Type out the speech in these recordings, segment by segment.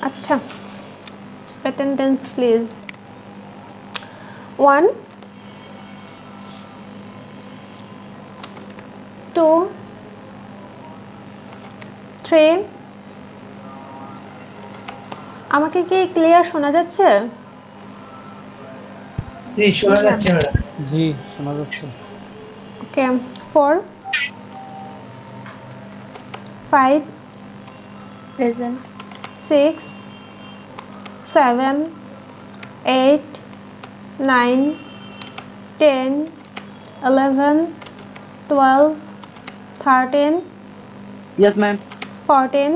আচ্ছা, attendance please. 1 2 3। আমাকে কি ক্লিয়ার শোনা যাচ্ছে? জি শোনা যাচ্ছে ম্যাডাম। জি শোনা যাচ্ছে। ওকে। 4 5 Present. 6 7 8 9 10 11 12 13 Yes, ma'am. 14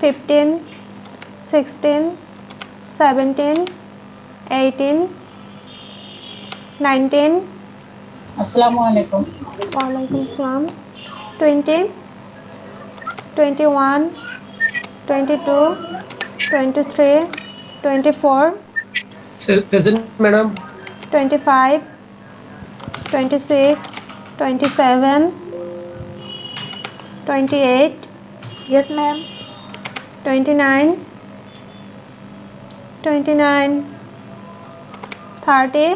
15 16 17 18 19। আসসালামু আলাইকুম। ওয়ালাইকুম আসসালাম। 20 21 22 23 24 present madam. 25 26 27 28 Yes, ma'am. 29 29 30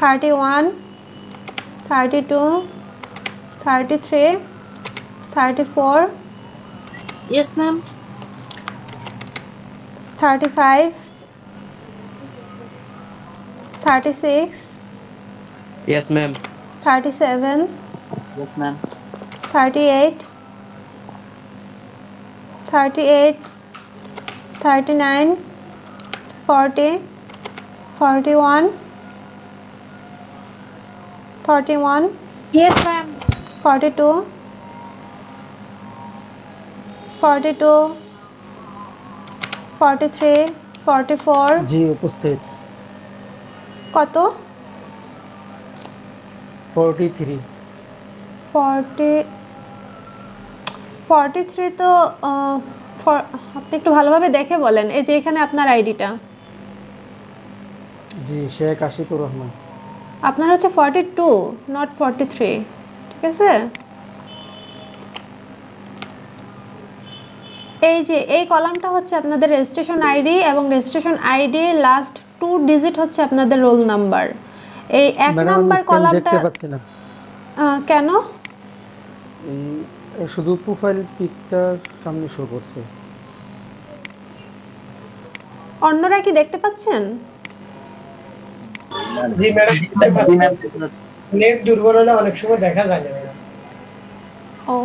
31 32 33 34 Yes, ma'am. 35 36 Yes, ma'am. 37 Yes, ma'am. 38 38 39 40 41 41 Yes, ma'am. 42 42 43 44। জি উপস্থিত। কত? 43। 43 তো আপনি একটু ভালোভাবে দেখে বলেন। এই যে এখানে আপনার আইডিটা, জি শেখ আশিকুর রহমান। আপনার হচ্ছে 42 নট 43, ঠিক আছে? এই যে এই কলামটা হচ্ছে আপনাদের রেজিস্ট্রেশন আইডি এবং রেজিস্ট্রেশন আইডির লাস্ট 2 ডিজিট হচ্ছে আপনাদের রোল নাম্বার। এই এক নাম্বার কলামটা দেখতে পাচ্ছি না। কেন? এই শুধু প্রোফাইল পিকটা সামনে শো করছে। অন্যরা কি দেখতে পাচ্ছেন? জি ম্যাডাম, নেট দুর্বল হলে অনেক সময় দেখা যায় না ম্যাডাম। ও,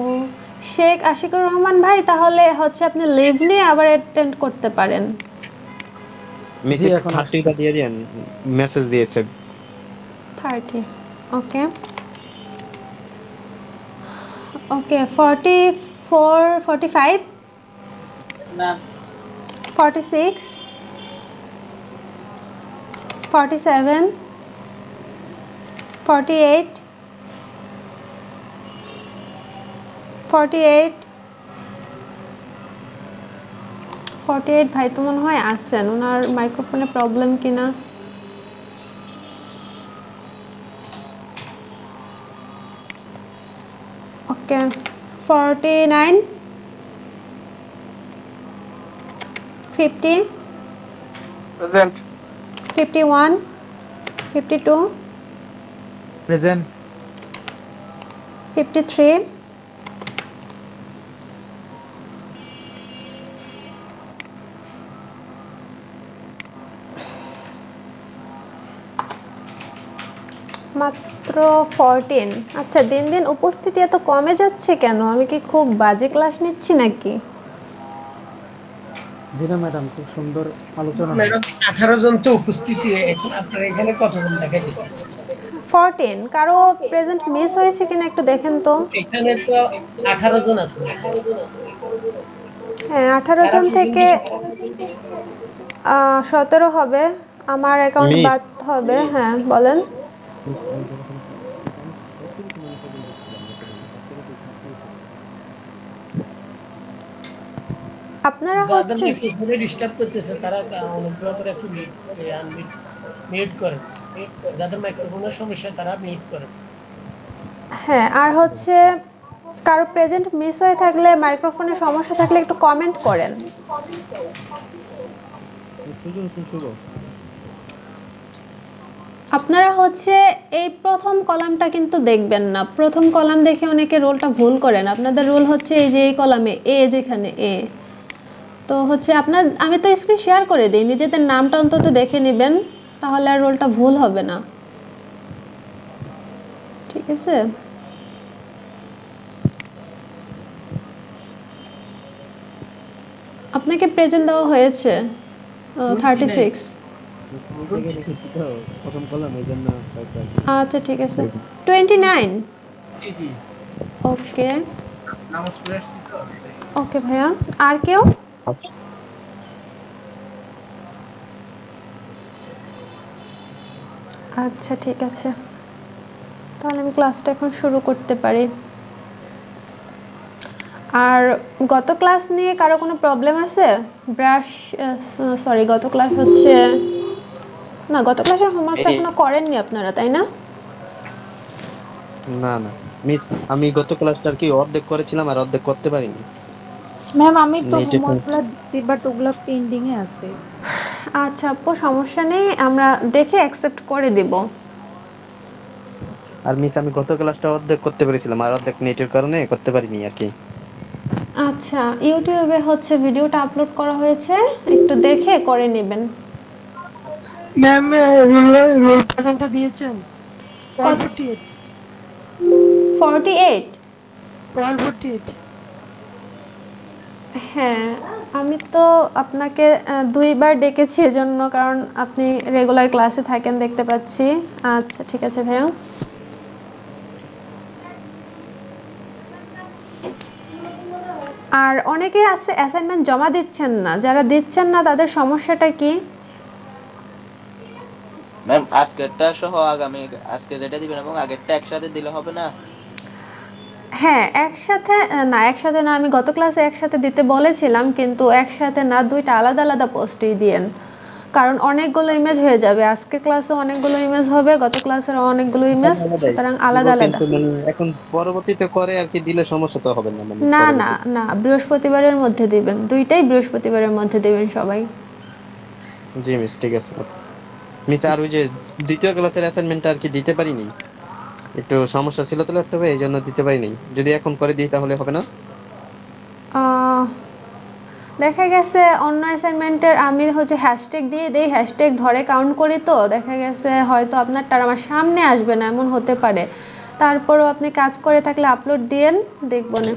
শেখ আশিকুর রহমান ভাই, তাহলে হচ্ছে আপনি লিভ নিয়ে আবার অ্যাটেন্ড করতে পারেন। মেসেজ 30টা দিয়ে দেন, মেসেজ দিয়েছে 30। ওকে ওকে। 44 45 46 47 48 48 48 ভাই তো মনে হয় আসছেন, ওনার মাইক্রোফোনে প্রবলেম কিনা। ওকে। 49 50 প্রেজেন্ট 51 52 প্রেজেন্ট 53 মাত্র 14। আচ্ছা, দিন দিন উপস্থিতি এত কমে যাচ্ছে কেন? আমি কি খুব বাজে ক্লাস নিচ্ছি নাকি? জি না ম্যাডাম, খুব সুন্দর আলোচনা। ম্যাডাম 18 জন তো উপস্থিতি, এখন আপনার এখানে কতজন দেখাইতেছে? 14। কারো প্রেজেন্ট মিস হয়েছে কিনা একটু দেখেন তো। এখানে তো 18 জন আছে। হ্যাঁ, 18 জন থেকে 17 হবে। আমার অ্যাকাউন্ট বাদ হবে। হ্যাঁ বলেন। আপনারা যাদের হচ্ছে মাইক্রোফোনে ডিস্টার্ব করতেছে তারা অনুগ্রহ করে একটু মিউট করেন। যাদের মাইক্রোফোনের সমস্যা তারা মিউট করেন। হ্যাঁ, আর হচ্ছে কারো প্রেজেন্ট মিস হয়ে থাকলে, মাইক্রোফোনের সমস্যা থাকলে একটু কমেন্ট করেন। আপনারা হচ্ছে এই প্রথম কলামটা কিন্তু দেখবেন না। প্রথম কলাম দেখে অনেকে রোলটা ভুল করেন। আপনাদের রোল হচ্ছে এই যে এই কলামে এ, যেখানে এ। তো হচ্ছে আমি তো স্ক্রিন শেয়ার করে দিই, নিজেদের নামটা অন্তত দেখে নেবেন, তাহলে আর রোলটা ভুল হবে না। ঠিক আছে? আপনাকে প্রেজেন্ট দেওয়া হয়েছে 36। প্রথম কলাম এই জন্য আচ্ছা ঠিক আছে, 29। জি জি ওকে নামাজ পড়ে আসছি তো। ওকে ভাইয়া, আর কেউ? আচ্ছা ঠিক আছে, তাহলে আমি ক্লাসটা এখন শুরু করতে পারি। আর গত ক্লাস নিয়ে কারো কোনো প্রবলেম আছে? গত ক্লাস হচ্ছে না, গত ক্লাসের হোমওয়ার্ক এখনো করেননি আপনারা, তাই না? না না মিস, আমি গত ক্লাসটার কি অর্ধেক করেছিলাম আর অর্ধেক করতে পারিনি। ম্যাম আমি তো নেটে হোমওয়ার্কগুলো দিচ্ছি, বাট ওগুলো পেন্ডিং এ আছে। আচ্ছা আপু, সমস্যা নেই, আমরা দেখে অ্যাকসেপ্ট করে দিব। আর মিস আমি গত ক্লাসটা অর্ধেক করতে পেরেছিলাম আর অর্ধেক নেটের কারণে করতে পারিনি আর কি। আচ্ছা, ইউটিউবে হচ্ছে ভিডিওটা আপলোড করা হয়েছে, একটু দেখে করে নেবেন। ম্যাম রোল প্রেজেন্টটা দিয়েছেন 148 48? 148 হ্যাঁ, আমি তো আপনাকে 2বার ডেকেছি এজন্য, কারণ আপনি রেগুলার ক্লাসে থাকেন দেখতে পাচ্ছি। আচ্ছা ঠিক আছে ভাইয়া। আর অনেকে আছে অ্যাসাইনমেন্ট জমা দিচ্ছেন না, যারা দিচ্ছেন না তাদের সমস্যাটা কি? ম্যাম আজকেরটা সহ আগামী আজকে যেটা দিবেন এবং আগেরটা একসাথে দিলে হবে না? হ্যাঁ একসাথে না, একসাথে না, আমি গত ক্লাসে একসাথে দিতে বলেছিলাম, কিন্তু একসাথে না, দুইটা আলাদা আলাদা পোস্টেই দিয়েন, কারণ অনেকগুলো ইমেজ হয়ে যাবে। আজকে ক্লাসে অনেকগুলো ইমেজ হবে, গত ক্লাসের অনেকগুলো ইমেজ, সুতরাং আলাদা আলাদা। কিন্তু মানে এখন পরবর্তীতে করে আর কি দিলে সমস্যা তো হবে না মানে না না না, বৃহস্পতিবারের মধ্যে দিবেন, দুইটাই বৃহস্পতিবারের মধ্যে দিবেন সবাই। জি মিস ঠিক আছে মিস। আর ওই যে দ্বিতীয় ক্লাসের অ্যাসাইনমেন্টটা আর কি দিতে পারিনি, একটু সমস্যা ছিল তো ল্যাপটপে, এই জন্য দিতে পারিনি। যদি এখন করে দিই তাহলে হবে না? দেখা গেছে অন্য অ্যাসাইনমেন্টের আমি হচ্ছে হ্যাশট্যাগ দিয়ে দেই, হ্যাশট্যাগ ধরে কাউন্ট করি, তো দেখা গেছে হয়তো আপনারটা আমার সামনে আসবে না, এমন হতে পারে। তারপরও আপনি কাজ করে থাকলে আপলোড দিয়েন, দেখব না।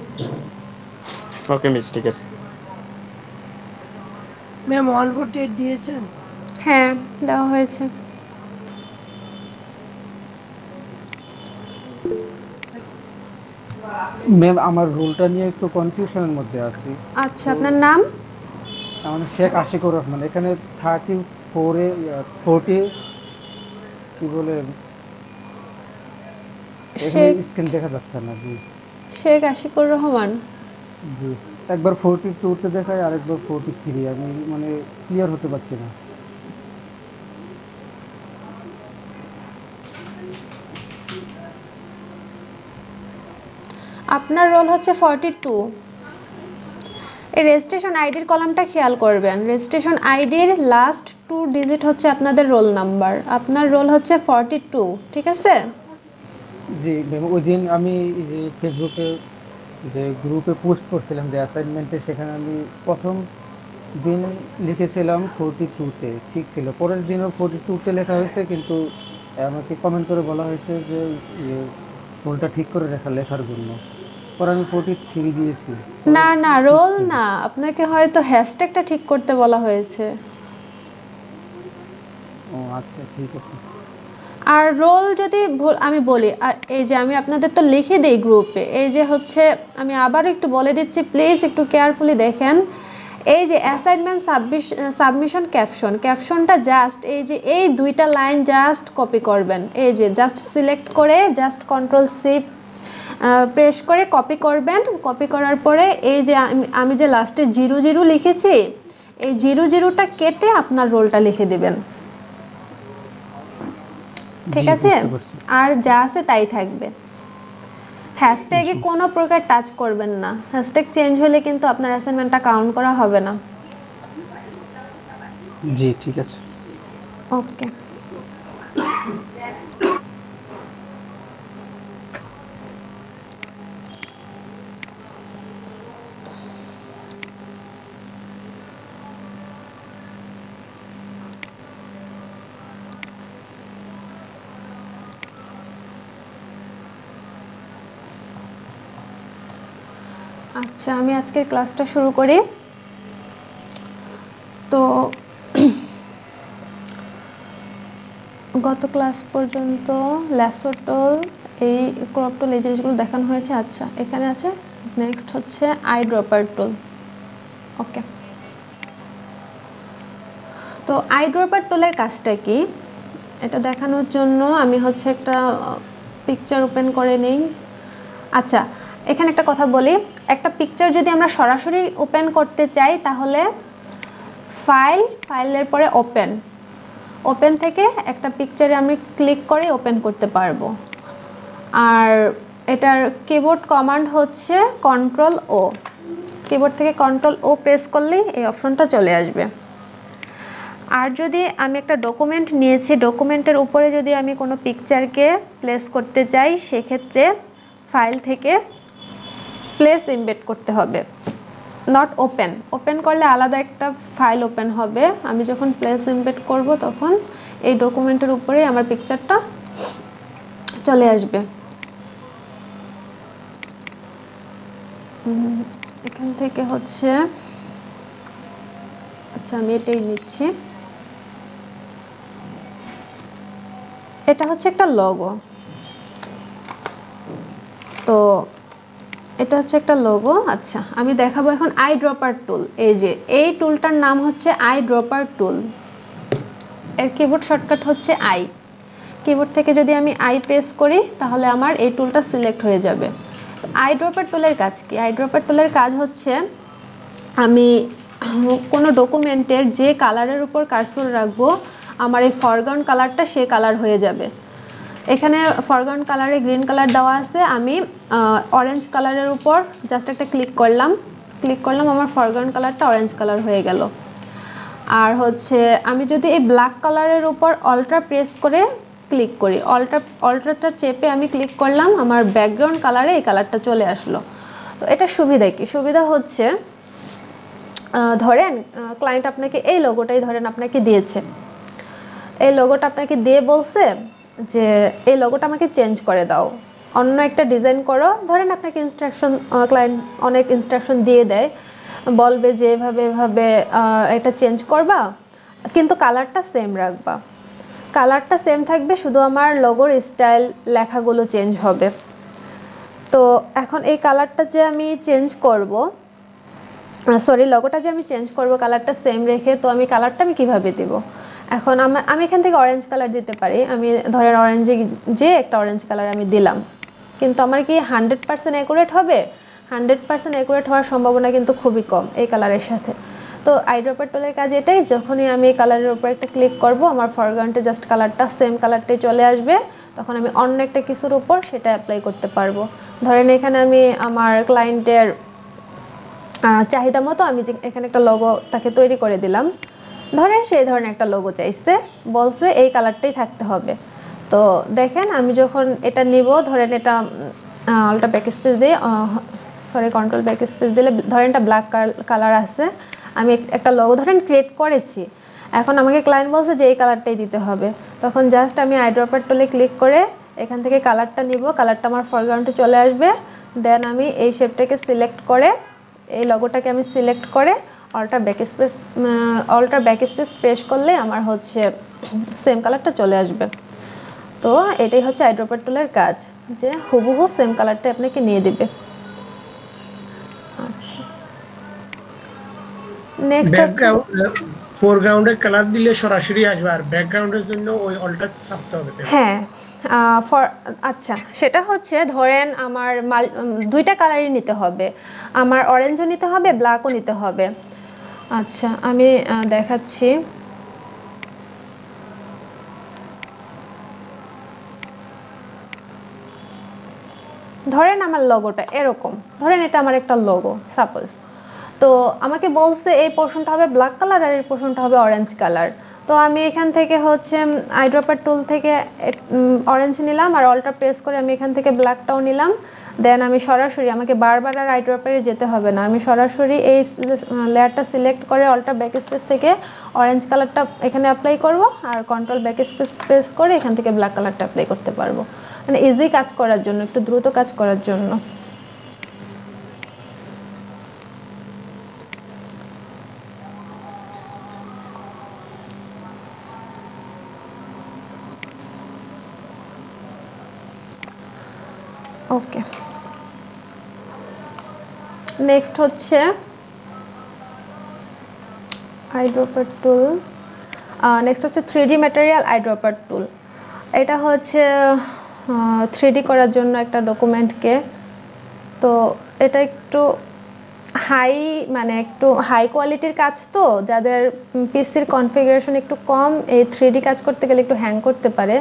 ওকে মিস ঠিক আছে। ম্যাম 148 দিয়েছেন? হ্যাঁ দেওয়া হয়েছে। ম্যাম আমার রোলটা নিয়ে একটু কনফিউশনের মধ্যে আছি। আচ্ছা আপনার নাম? আমার নাম শেখ আশিকুর রহমান। এখানে 34 এ 40 কি বলে, এখানে স্ক্রিন দেখা যাচ্ছে না। জি শেখ আশিকুর রহমান। জি, একবার 42 তে দেখায় আর একবার 43, আমি মানে ক্লিয়ার হতে পারছি না। আপনার রোল হচ্ছে 42। এই রেজিস্ট্রেশন আইডির কলামটা খেয়াল করবেন, রেজিস্ট্রেশন আইডির লাস্ট 2 ডিজিট হচ্ছে আপনাদের রোল নাম্বার। আপনার রোল হচ্ছে 42, ঠিক আছে? জি ম্যাম, ওই দিন আমি যে ফেসবুকে যে গ্রুপে পোস্ট করছিলাম যে অ্যাসাইনমেন্টে, সেখানে আমি প্রথম দিন লিখেছিলাম 42 তে, ঠিক ছিল। পরের দিনও 42 তে লেখা হয়েছে, কিন্তু আমাকে কমেন্ট করে বলা হয়েছে যে ভুলটা ঠিক করে লেখার জন্য। পরে আমি 43 দিয়েছি। না না, রোল না, আপনাকে হয়তো হ্যাশট্যাগটা ঠিক করতে বলা হয়েছে। ও আচ্ছা ঠিক আছে। আর রোল যদি আমি বলি, এই যে আমি আপনাদের তো লিখে দেই গ্রুপে, এই যে হচ্ছে আমি আবার একটু বলে দিচ্ছি, প্লিজ একটু কেয়ারফুলি দেখেন। এই যে অ্যাসাইনমেন্ট সাবমিশন ক্যাপশনটা জাস্ট এই যে এই 2টা লাইন জাস্ট কপি করবেন। এই যে জাস্ট সিলেক্ট করে জাস্ট Ctrl+C প্রেস করে কপি করবেন। কপি করার পরে এই যে আমি যে লাস্টে 00 লিখেছি, এই 00টা কেটে আপনার রোলটা লিখে দিবেন, ঠিক আছে? আর যা আছে তাই থাকবে। হ্যাশট্যাগে কোনো প্রকার টাচ করবেন না, হ্যাশট্যাগ চেঞ্জ হলে কিন্তু আপনার অ্যাসাইনমেন্টটা কাউন্ট করা হবে না। জি ঠিক আছে। ওকে, আচ্ছা আমি আজকের ক্লাসটা শুরু করি। তো গত ক্লাস পর্যন্ত ল্যাসোটল, এই ক্রপ টুল, এই জিনিসগুলো দেখানো হয়েছে। আচ্ছা এখানে আছে, নেক্সট হচ্ছে আই ড্রপার টুল। ওকে, তো আই ড্রপার টুলের কাজটা কি এটা দেখানোর জন্য আমি হচ্ছে একটা পিকচার ওপেন করে নেই। আচ্ছা এখানে একটা কথা বলি, একটা পিকচার যদি আমরা সরাসরি ওপেন করতে চাই তাহলে ফাইলের পরে ওপেন থেকে একটা পিকচারে আমি ক্লিক করে ওপেন করতে পারবো। আর এটার কিবোর্ড কমান্ড হচ্ছে Ctrl+O, কিবোর্ড থেকে Ctrl+O প্রেস করলেই এই অপশনটা চলে আসবে। আর যদি আমি একটা ডকুমেন্ট নিয়েছি, ডকুমেন্টের উপরে যদি আমি কোনো পিকচারকে প্লেস করতে চাই সেক্ষেত্রে ফাইল থেকে প্লেস এমবেড করতে হবে, নট ওপেন করলে আলাদা একটা ফাইল ওপেন হবে। আমি যখন প্লেস এমবেড করব তখন এই ডকুমেন্টের উপরে আমার পিকচারটা চলে আসবে। এখান থেকে হচ্ছে, আচ্ছা আমি এটাই নিচ্ছি। এটা হচ্ছে একটা লোগো, তো এটা হচ্ছে একটা লোগো। আচ্ছা আমি দেখাবো এখন আই ড্রপার টুল। এই যে এই টুলটার নাম হচ্ছে আই ড্রপার টুল, এর কিবোর্ড শর্টকাট হচ্ছে আই। কিবোর্ড থেকে যদি আমি আই প্রেস করি তাহলে আমার এই টুলটা সিলেক্ট হয়ে যাবে। আই ড্রপার টুলের কাজ কি? আই ড্রপার টুলের কাজ হচ্ছে আমি কোনো ডকুমেন্টের যে কালারের উপর কার্সর রাখবো আমার এই ফরগ্রাউন্ড কালারটা সে কালার হয়ে যাবে। এখানে ফরগ্রাউন্ড কালারে গ্রিন কালার দেওয়া আছে, আমি অরেঞ্জ কালারের উপর জাস্ট একটা ক্লিক করলাম, আমার ফরগ্রাউন্ড কালারটা অরেঞ্জ কালার হয়ে গেল। আর হচ্ছে আমি যদি এই ব্ল্যাক কালারের উপর অল্ট্রা প্রেস করে ক্লিক করি, অল্ট্রাটা চেপে আমি ক্লিক করলাম, আমার ব্যাকগ্রাউন্ড কালারে এই কালারটা চলে আসলো। তো এটা সুবিধা কি? সুবিধা হচ্ছে ধরেন ক্লায়েন্ট আপনাকে এই লোগোটাই ধরেন আপনাকে দিয়েছে, এই লোগোটা আপনাকে দিয়ে বলছে যে এই লোগোটা আমাকে চেঞ্জ করে দাও, অন্য একটা ডিজাইন করো। ধরেন আপনাকে ইনস্ট্রাকশন, ক্লায়েন্ট অনেক ইনস্ট্রাকশন দিয়ে দেয়, বলবে যে এভাবে এটা চেঞ্জ করবা কিন্তু কালারটা সেম রাখবা। কালারটা সেম থাকবে, শুধু আমার লোগোর স্টাইল লেখাগুলো চেঞ্জ হবে। তো এখন এই কালারটা যে আমি চেঞ্জ করব, লোগোটা যে আমি চেঞ্জ করব কালারটা সেম রেখে, তো আমি কালারটা আমি কিভাবে দেব? এখন আমি এখান থেকে অরেঞ্জ কালার দিতে পারি। আমি ধরেন অরেঞ্জে যে একটা অরেঞ্জ কালার আমি দিলাম, কিন্তু আমার কি 100% অ্যাকুরেট হবে? 100% অ্যাকুরেট হওয়ার সম্ভাবনা কিন্তু খুবই কম এই কালারের সাথে। তো আই ড্রপার টুলের কাজ এটাই, যখনই আমি এই কালারের উপর একটা ক্লিক করব আমার ফরগ্রাউন্ডে জাস্ট কালারটা সেম কালারটাই চলে আসবে, তখন আমি অন্য একটা কিছুর উপর সেটা অ্যাপ্লাই করতে পারবো। ধরেন এখানে আমি আমার ক্লায়েন্টের চাহিদা মতো আমি এখানে একটা লোগো তাকে তৈরি করে দিলাম। ধরেন সেই ধরনের একটা লোগো চাইছে, বলছে এই কালারটাই থাকতে হবে। তো দেখেন আমি যখন এটা নিব, ধরেন এটা অল্টা ব্যাকস্পেস দিয়ে কন্ট্রোল ব্যাকস্পেস দিলে ধরেন এটা ব্ল্যাক কালার আছে, আমি একটা লোগো ধরেন ক্রিয়েট করেছি, এখন আমাকে ক্লায়েন্ট বলছে যে এই কালারটাই দিতে হবে। তখন জাস্ট আমি আই ড্রপার টুলে ক্লিক করে এখান থেকে কালারটা নিব, কালারটা আমার ফরগ্রাউন্ডে চলে আসবে। দেন আমি এই শেপটাকে সিলেক্ট করে, এই লোগোটাকে আমি সিলেক্ট করে অল্টা ব্যাকস্পেস প্রেস করলে আমার হচ্ছে সেম কালারটা চলে আসবে। তো এটাই হচ্ছে আই ড্রপার টুলের কাজ, যে হুবহু সেম কালারটা আপনাকে নিয়ে দিবে। আচ্ছা নেক্সট ব্যাকগ্রাউন্ড ফোরগ্রাউন্ডে কালার দিলে সরাসরি আসবে, আর ব্যাকগ্রাউন্ডের জন্য ওই অল্টার চাপতে হবে। হ্যাঁ আচ্ছা সেটা হচ্ছে ধরেন আমার দুইটা কালারই নিতে হবে, আমার অরেঞ্জও নিতে হবে, ব্ল্যাকও নিতে হবে। আচ্ছা আমি দেখাচ্ছি। ধরেন আমার লোগোটা এরকম, ধরেন এটা আমার একটা লোগো সাপোজ। তো আমাকে বলছে এই পোর্শনটা হবে ব্ল্যাক কালার আর এই পোর্শনটা হবে অরেঞ্জ কালার। তো আমি এখান থেকে হচ্ছে আইড্রপার টুল থেকে অরেঞ্জ নিলাম আর অল্টা প্রেস করে আমি এখান থেকে ব্ল্যাকটাও নিলাম। দেন আমি সরাসরি, আমাকে বারবার আর আইড্রপারে যেতে হবে না, আমি সরাসরি এই লেয়ারটা সিলেক্ট করে অল্টা ব্যাক স্পেস থেকে অরেঞ্জ কালারটা এখানে অ্যাপ্লাই করব আর কন্ট্রোল ব্যাক স্পেস প্রেস করে এখান থেকে ব্ল্যাক কালারটা অ্যাপ্লাই করতে পারবো, মানে ইজি কাজ করার জন্য, একটু দ্রুত কাজ করার জন্য। ওকে, নেক্সট হচ্ছে আইড্রপার টুল। নেক্সট হচ্ছে 3D ম্যাটেরিয়াল আইড্রপার টুল। এটা হচ্ছে 3D করার জন্য একটা ডকুমেন্টকে, তো এটা একটু একটু হাই কোয়ালিটির কাজ, তো যাদের পিসির কনফিগারেশন একটু কম, এই 3D কাজ করতে গেলে একটু হ্যাং করতে পারে,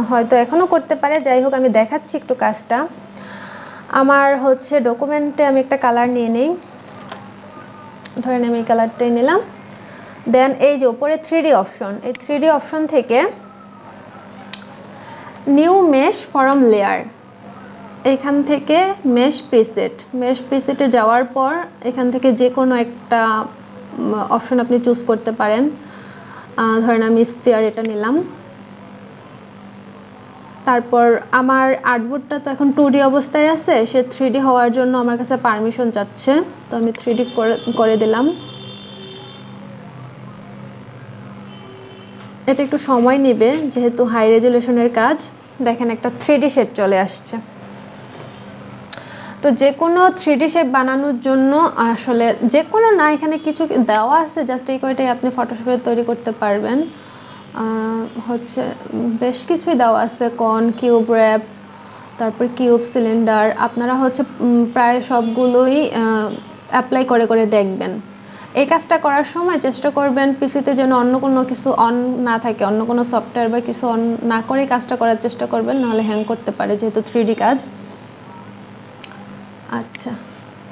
হয়তো এখনো করতে পারে। যাই হোক, আমি দেখাচ্ছি একটু কাজটা। আমার হচ্ছে ডকুমেন্টে আমি একটা কালার নিয়ে নেই, ধরেন আমি এই কালারটাই নিলাম। দেন এই যে উপরে 3D অপশন, এই 3D অপশন থেকে নিউ মেশ ফরম লেয়ার, এখান থেকে মেশ প্রিসেটে যাওয়ার পর এখান থেকে যে কোনো একটা অপশন আপনি চুজ করতে পারেন। ধরেন আমি স্ফিয়ার এটা নিলাম। তারপর আমার আর্টবোর্ডটা তো এখন 2D অবস্থায় আছে, সে 3D হওয়ার জন্য আমার কাছে পারমিশন চাচ্ছে, তো আমি 3D করে দিলাম। এটা একটু সময় নেবে যেহেতু হাই রেজলিউশনের কাজ। দেখেন একটা 3D শেপ চলে আসছে। তো যে কোনো 3D শেপ বানানোর জন্য, আসলে যে কোনো না, এখানে কিছু দেওয়া আছে, জাস্ট এই কয়টাই আপনি ফটোশপে তৈরি করতে পারবেন। হচ্ছে বেশ কিছুই দেওয়া আছে, কন, কিউব র্যাপ, তারপর কিউব সিলিন্ডার। আপনারা হচ্ছে প্রায় সবগুলোই অ্যাপ্লাই করে দেখবেন। এই কাজটা করার সময় চেষ্টা করবেন পিসিতে যেন অন্য কোনো কিছু অন না থাকে, অন্য কোনো সফটওয়্যার বা কিছু অন না করে কাজটা করার চেষ্টা করবেন, নাহলে হ্যাং করতে পারে যেহেতু 3D কাজ। আচ্ছা,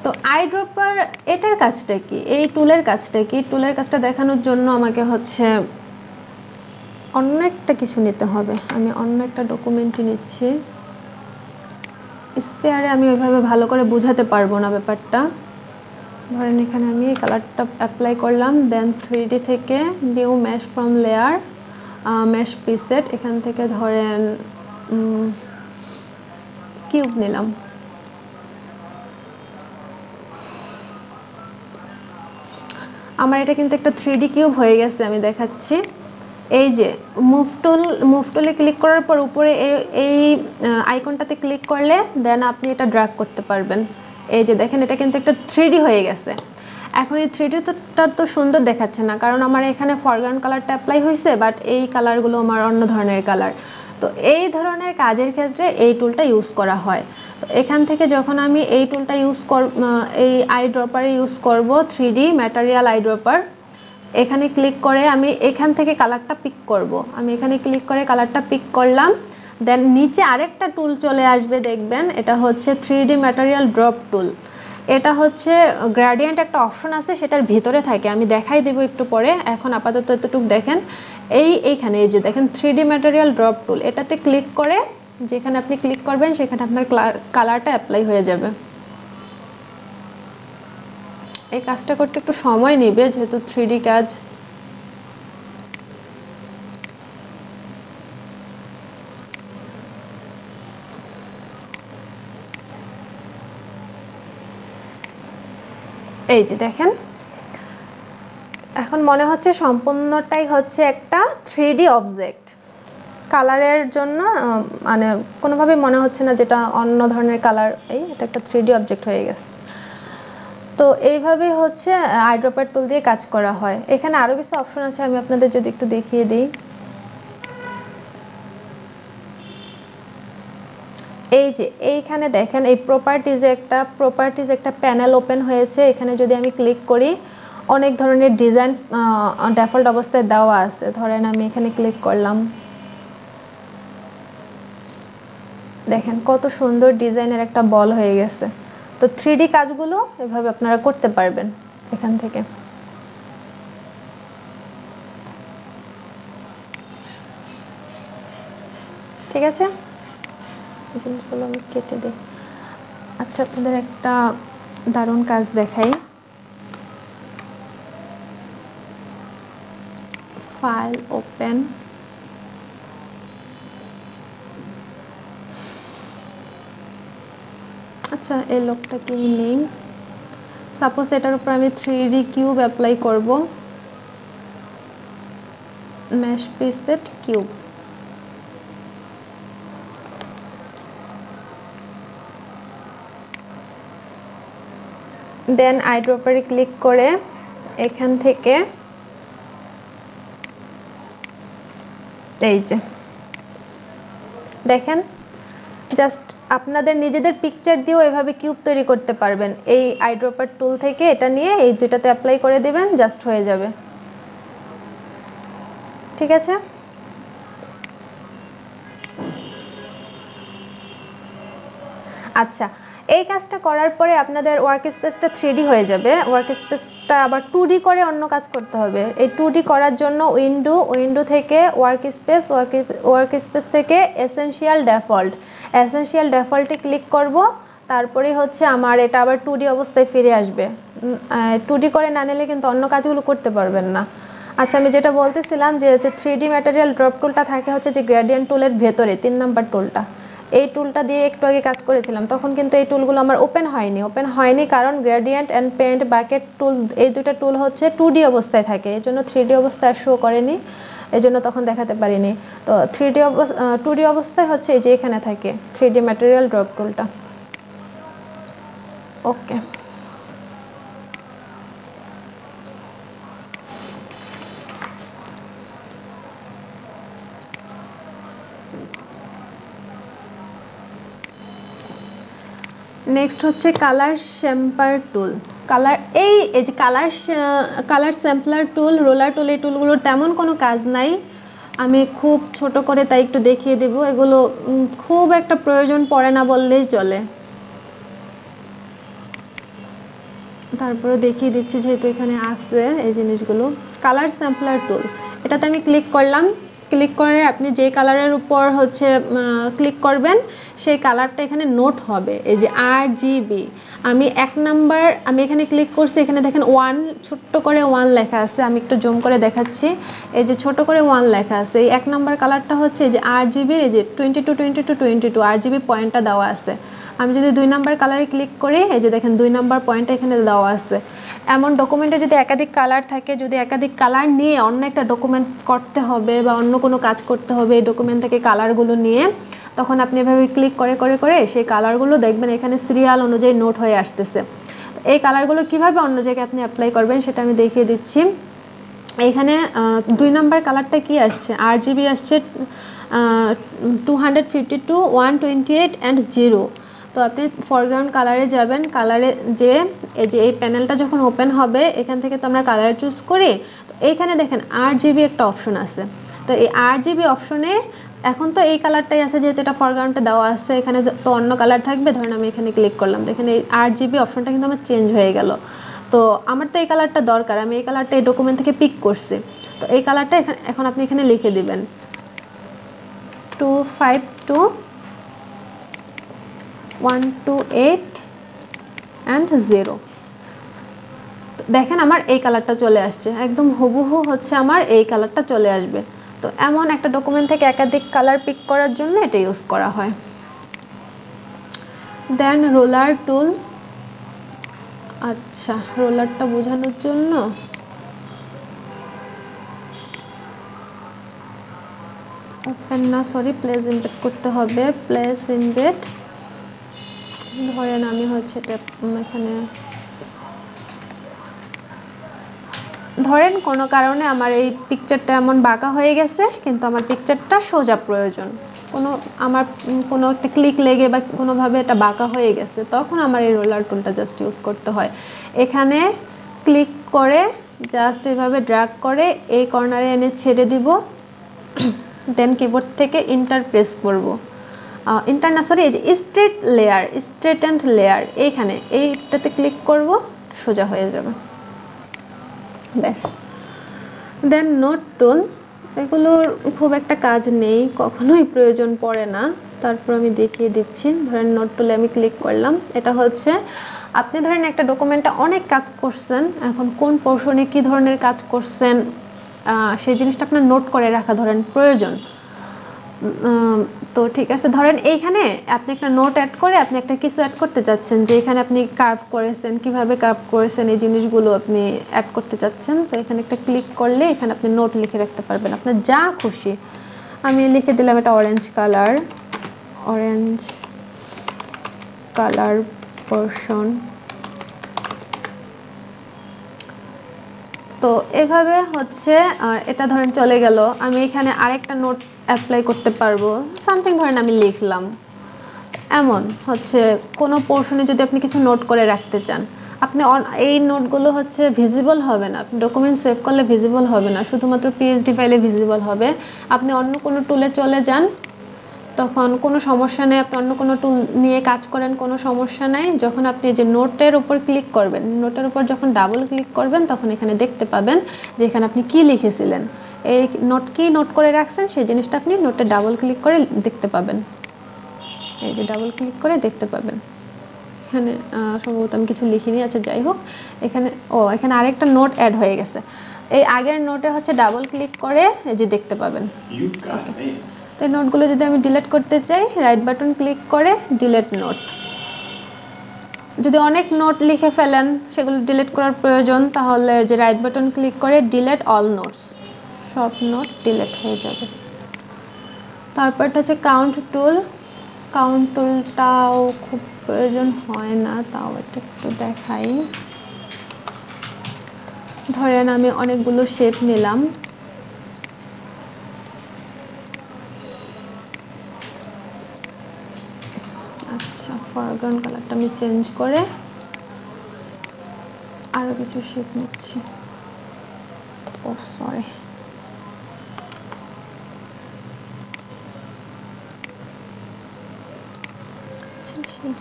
তো আইড্রপার এটার কাজটা কি, এই টুলের কাজটা কি? টুলের কাজটা দেখানোর জন্য আমাকে হচ্ছে অন্য একটা কিছু নিতে হবে। আমি অন্য একটা ডকুমেন্টই নিচ্ছি। স্পেয়ারে আমি ওইভাবে ভালো করে বোঝাতে পারবো না ব্যাপারটা। ধরেন এখানে আমি এই কালারটা অ্যাপ্লাই করলাম, দেন 3D থেকে new mesh from layer, mesh preset, এখান থেকে ধরেন কিউব নিলাম। আমার এটা কিন্তু একটা 3D কিউব হয়ে গেছে, আমি দেখাচ্ছি। এই যে মুভ টুলে ক্লিক করার পর উপরে এই আইকনটাতে ক্লিক করলে দেন আপনি এটা ড্র্যাগ করতে পারবেন। এই যে দেখেন, এটা কিন্তু একটা 3D হয়ে গেছে। এখন এই 3Dটা তো সুন্দর দেখাচ্ছে না, কারণ আমার এখানে ফরগ্রাউন্ড কালারটা অ্যাপ্লাই হয়েছে, বাট এই কালারগুলো আমার অন্য ধরনের কালার। তো এই ধরনের কাজের ক্ষেত্রে এই টুলটা ইউজ করা হয়। তো এখান থেকে যখন আমি এই টুলটা এই আইড্রপারে ইউজ করব, 3D ম্যাটেরিয়াল আইড্রপার, এখানে ক্লিক করে আমি এখান থেকে কালারটা পিক করব। আমি এখানে ক্লিক করে কালারটা পিক করলাম, দেন নিচে আরেকটা টুল চলে আসবে, দেখবেন এটা হচ্ছে 3D ম্যাটেরিয়াল ড্রপ টুল। এটা হচ্ছে গ্রেডিয়েন্ট একটা অপশন আছে, সেটার ভিতরে থাকে, আমি দেখাই দেব একটু পরে। এখন আপাতত এতটুকু দেখেন। এইখানে এই যে দেখেন 3D ম্যাটেরিয়াল ড্রপ টুল, এটাতে ক্লিক করে যেখানে আপনি ক্লিক করবেন সেখানে আপনার কালারটা অ্যাপ্লাই হয়ে যাবে। এই কাজটা করতে একটু সময় নেবে যেহেতু 3D কাজ। এই যে দেখেন, এখন মনে হচ্ছে সম্পূর্ণটাই হচ্ছে একটা 3D অবজেক্ট। কালারের জন্য মানে কোনোভাবেই মনে হচ্ছে না যেটা অন্য ধরনের কালার, এটা একটা 3D অবজেক্ট হয়ে গেছে। তো এইভাবে হচ্ছে আইড্রপার টুল দিয়ে কাজ করা হয়। এখানে আরো কিছু অপশন আছে, আমি আপনাদের যদি একটু দেখিয়ে দিই। এই যে এইখানে দেখেন, এই প্রপার্টিজ একটা প্যানেল ওপেন হয়েছে। এখানে যদি আমি ক্লিক করি, অনেক ধরনের ডিজাইন ডিফল্ট অবস্থায় দেওয়া আছে। ধরেন আমি এখানে ক্লিক করলাম, দেখেন কত সুন্দর ডিজাইনের একটা বল হয়ে গেছে। তো 3D কাজগুলো এভাবে আপনারা করতে পারবেন এখান থেকে। ঠিক আছে, জিনিসগুলো আমি কেটে দিই। আচ্ছা, আপনাদের একটা দারুণ কাজ দেখাই। ফাইল ওপেন, আচ্ছা এই লোকটাকে নেই। সাপোজ এটার উপর আমি 3D কিউব অ্যাপ্লাই করব, মেশ প্রিসেট কিউব। দেন আইড্রপারে ক্লিক করে এখান থেকে এই যে দেখেন, জাস্ট আপনাদের নিজেদের পিকচার দিয়েও এভাবে কিউব তৈরি করতে পারবেন। এই আইড্রপার টুল থেকে এটা নিয়ে এই দুইটাতে অ্যাপ্লাই করে দিবেন, জাস্ট হয়ে যাবে। ঠিক আছে, আচ্ছা এই কাজটা করার পরে আপনাদের ওয়ার্ক স্পেসটা 3D হয়ে যাবে। ওয়ার্ক স্পেসটা আবার 2D করে অন্য কাজ করতে হবে। এই 2D করার জন্য উইন্ডো থেকে ওয়ার্ক স্পেস থেকে এসেনশিয়াল ডেফল্টে ক্লিক করব। তারপরে হচ্ছে আমার এটা আবার 2D অবস্থায় ফিরে আসবে। 2D করে না নিলে কিন্তু অন্য কাজগুলো করতে পারবেন না। আচ্ছা, আমি যেটা বলতেছিলাম যে 3D ম্যাটেরিয়াল ড্রপ টুলটা থাকে হচ্ছে যে গ্রেডিয়েন্ট টুলের ভেতরে 3 নাম্বার টুলটা। এই টুলটা দিয়ে একটু আগে কাজ করেছিলাম, তখন কিন্তু এই টুলগুলো আমার ওপেন হয়নি কারণ গ্রেডিয়েন্ট অ্যান্ড পেইন্ট বাকেট টুল এই দুটো টুল হচ্ছে 2D অবস্থায় থাকে, এই জন্য 3D অবস্থায় শো করেনি, এই জন্য তখন দেখাতে পারিনি। তো 2D অবস্থায় হচ্ছে এই যে এখানে থাকে 3D ম্যাটেরিয়াল ড্রপ টুলটা। ওকে, নেক্সট হচ্ছে কালার শ্যাম্পার টুল। এই যে কালার স্যাম্পলার টুল, রোলার টুল, এই টুলগুলোর তেমন কোনো কাজ নাই। আমি খুব ছোট করে তাই একটু দেখিয়ে দেব। এগুলো খুব একটা প্রয়োজন পড়ে না বললেই চলে, তারপরে দেখিয়ে দিচ্ছি যেহেতু এখানে আছে এই জিনিসগুলো। কালার স্যাম্পলার টুল, এটাতে আমি ক্লিক করলাম। ক্লিক করে আপনি যে কালারের উপর হচ্ছে ক্লিক করবেন সেই কালারটা এখানে নোট হবে। এই যে RGB, আমি 1 নাম্বার আমি এখানে ক্লিক করছি, এখানে দেখেন 1 ছোট্ট করে 1 লেখা আছে। আমি একটু জুম করে দেখাচ্ছি, এই যে ছোট করে 1 লেখা আছে। এই 1 নাম্বার কালারটা হচ্ছে এই যে RGB, এই যে 22 RGB পয়েন্টটা দেওয়া আছে। আমি যদি 2 নাম্বার কালারে ক্লিক করি, এই যে দেখেন 2 নাম্বার পয়েন্টটা এখানে দেওয়া আছে। এমন ডকুমেন্টে যদি একাধিক কালার থাকে, যদি একাধিক কালার নিয়ে অন্য একটা ডকুমেন্ট করতে হবে বা অন্য কোনো কাজ করতে হবে এই ডকুমেন্ট থেকে কালারগুলো নিয়ে, তখন আপনি এভাবে ক্লিক করে করে করে সেই কালারগুলো দেখবেন এখানে সিরিয়াল অনুযায়ী নোট হয়ে আসতেছে। এই কালারগুলো কিভাবে অন্য জায়গায় আপনি অ্যাপ্লাই করবেন সেটা আমি দেখিয়ে দিচ্ছি। এখানে 2 নাম্বার কালারটা কি আসছে, RGB আসছে 252, 128 and 0। তো আপনি ফরগ্রাউন্ড কালারে যাবেন, কালারে যে এই যে এই প্যানেলটা যখন ওপেন হবে এখান থেকে তো আমরা কালার চুজ করি। তো এইখানে দেখেন RGB একটা অপশন আছে। তো এই RGB অপশনে এখন তো এই কালারটাই আছে, যেহেতু এটা ফরগ্রাউন্ডে দেওয়া আছে, এখানে তো অন্য কালার থাকবে। ধরুন আমি এখানে ক্লিক করলাম, দেখেন এই RGB অপশনটা কিন্তু আমার চেঞ্জ হয়ে গেল। তো আমার তো এই কালারটা দরকার, আমি এই কালারটা এই ডকুমেন্ট থেকে পিক করছি। তো এই কালারটা এখন আপনি এখানে লিখে দিবেন 252, 128 and 0। দেখেন আমার এই কালারটা চলে আসছে, একদম হুবহু হচ্ছে আমার এই কালারটা চলে আসবে। তো এমন একটা ডকুমেন্ট থেকে একাধিক কালার পিক করার জন্য এটা ইউজ করা হয়। দেন রোলার টুল, আচ্ছা রোলারটা বোঝানোর জন্য ওপেন না, সরি, প্লেস ইনভেট করতে হবে। প্লেস ইনভেট, ধরেন আমি হচ্ছে এটা এখানে ধরেন কোনো কারণে আমার এই পিকচারটা এমন বাঁকা হয়ে গেছে, কিন্তু আমার পিকচারটা সোজা প্রয়োজন, আমার কোনো একটা ক্লিক লেগে বা কোনোভাবে এটা বাঁকা হয়ে গেছে, তখন আমার এই রোলার টুলটা জাস্ট ইউজ করতে হয়। এখানে ক্লিক করে জাস্ট এভাবে ড্র্যাগ করে এই কর্নারে এনে ছেড়ে দিব, দেন কিবোর্ড থেকে এন্টার প্রেস করব। সরি এই যে স্ট্রেট লেয়ার, স্ট্রেটেন্ড লেয়ার, এইখানে এইটাতে ক্লিক করব, সোজা হয়ে যাবে। ব্যাস। দেন নোট টুল, এগুলোর খুব একটা কাজ নেই, কখনোই প্রয়োজন পড়ে না, তারপর আমি দেখিয়ে দিচ্ছি। ধরেন নোট টুলে আমি ক্লিক করলাম, এটা হচ্ছে আপনি ধরেন একটা ডকুমেন্টে অনেক কাজ করছেন, এখন কোন পোর্শনে কি ধরনের কাজ করছেন সেই জিনিসটা আপনার নোট করে রাখা ধরেন প্রয়োজন। তো ঠিক আছে, ধরেন এইখানে আপনি একটা নোট অ্যাড করে আপনি একটা কিছু অ্যাড করতে চাচ্ছেন, যে এখানে আপনি কার্ভ করেছেন, কিভাবে কার্ভ করেছেন, এই জিনিসগুলো আপনি অ্যাড করতে চাচ্ছেন। তো এখানে একটা ক্লিক করলে এখানে আপনি নোট লিখে রাখতে পারবেন আপনার যা খুশি। আমি লিখে দিলাম এটা অরেঞ্জ কালার পোর্শন। তো এভাবে হচ্ছে এটা ধরেন চলে গেল। আমি এখানে আরেকটা নোট অ্যাপ্লাই করতে পারবো, সামথিং ধরেন আমি লিখলাম, এমন হচ্ছে কোনো পোর্শনে যদি আপনি কিছু নোট করে রাখতে চান, আপনি এই নোটগুলো হচ্ছে ভিজিবল হবে না, আপনি ডকুমেন্ট সেভ করলে ভিজিবল হবে না, শুধুমাত্র পিএইচডি ফাইলে ভিজিবল হবে। আপনি অন্য কোনো টুলে চলে যান, তখন কোনো সমস্যা নেই, আপনি অন্য কোনো টুল নিয়ে কাজ করেন, কোনো সমস্যা নাই। যখন আপনি যে নোটের উপর ক্লিক করবেন, নোটের উপর যখন ডাবল ক্লিক করবেন, তখন এখানে দেখতে পাবেন যে এখানে আপনি কি লিখেছিলেন, এই কি নোট করে রাখছেন সেই জিনিসটা আপনি নোটে ডাবল ক্লিক করে দেখতে পাবেন। এই যে ডাবল ক্লিক করে দেখতে পাবেন। এখানে সম্ভবত আমি কিছু লিখিনি, আচ্ছা যাই হোক, এখানে আরেকটা নোট অ্যাড হয়ে গেছে। এই আগের নোটে হচ্ছে ডাবল ক্লিক করে এই যে দেখতে পাবেন। তো এই নোটগুলো যদি আমি ডিলিট করতে চাই, রাইট বাটন ক্লিক করে ডিলিট নোট। যদি অনেক নোট লিখে ফেলেন, সেগুলো ডিলিট করার প্রয়োজন, তাহলে যে রাইট বাটন ক্লিক করে ডিলিট অল নোটস, সব নোট ডিলিট হয়ে যাবে। তারপরটা হচ্ছে কাউন্ট টুলটাও খুব প্রয়োজন হয় না, তাও এটা একটু দেখাই। ধরেন আমি অনেকগুলো শেপ নিলাম, আচ্ছা ফরগ্রাউন্ড কালারটা আমি চেঞ্জ করে আরো কিছু শেপ নিচ্ছি। ও সরি,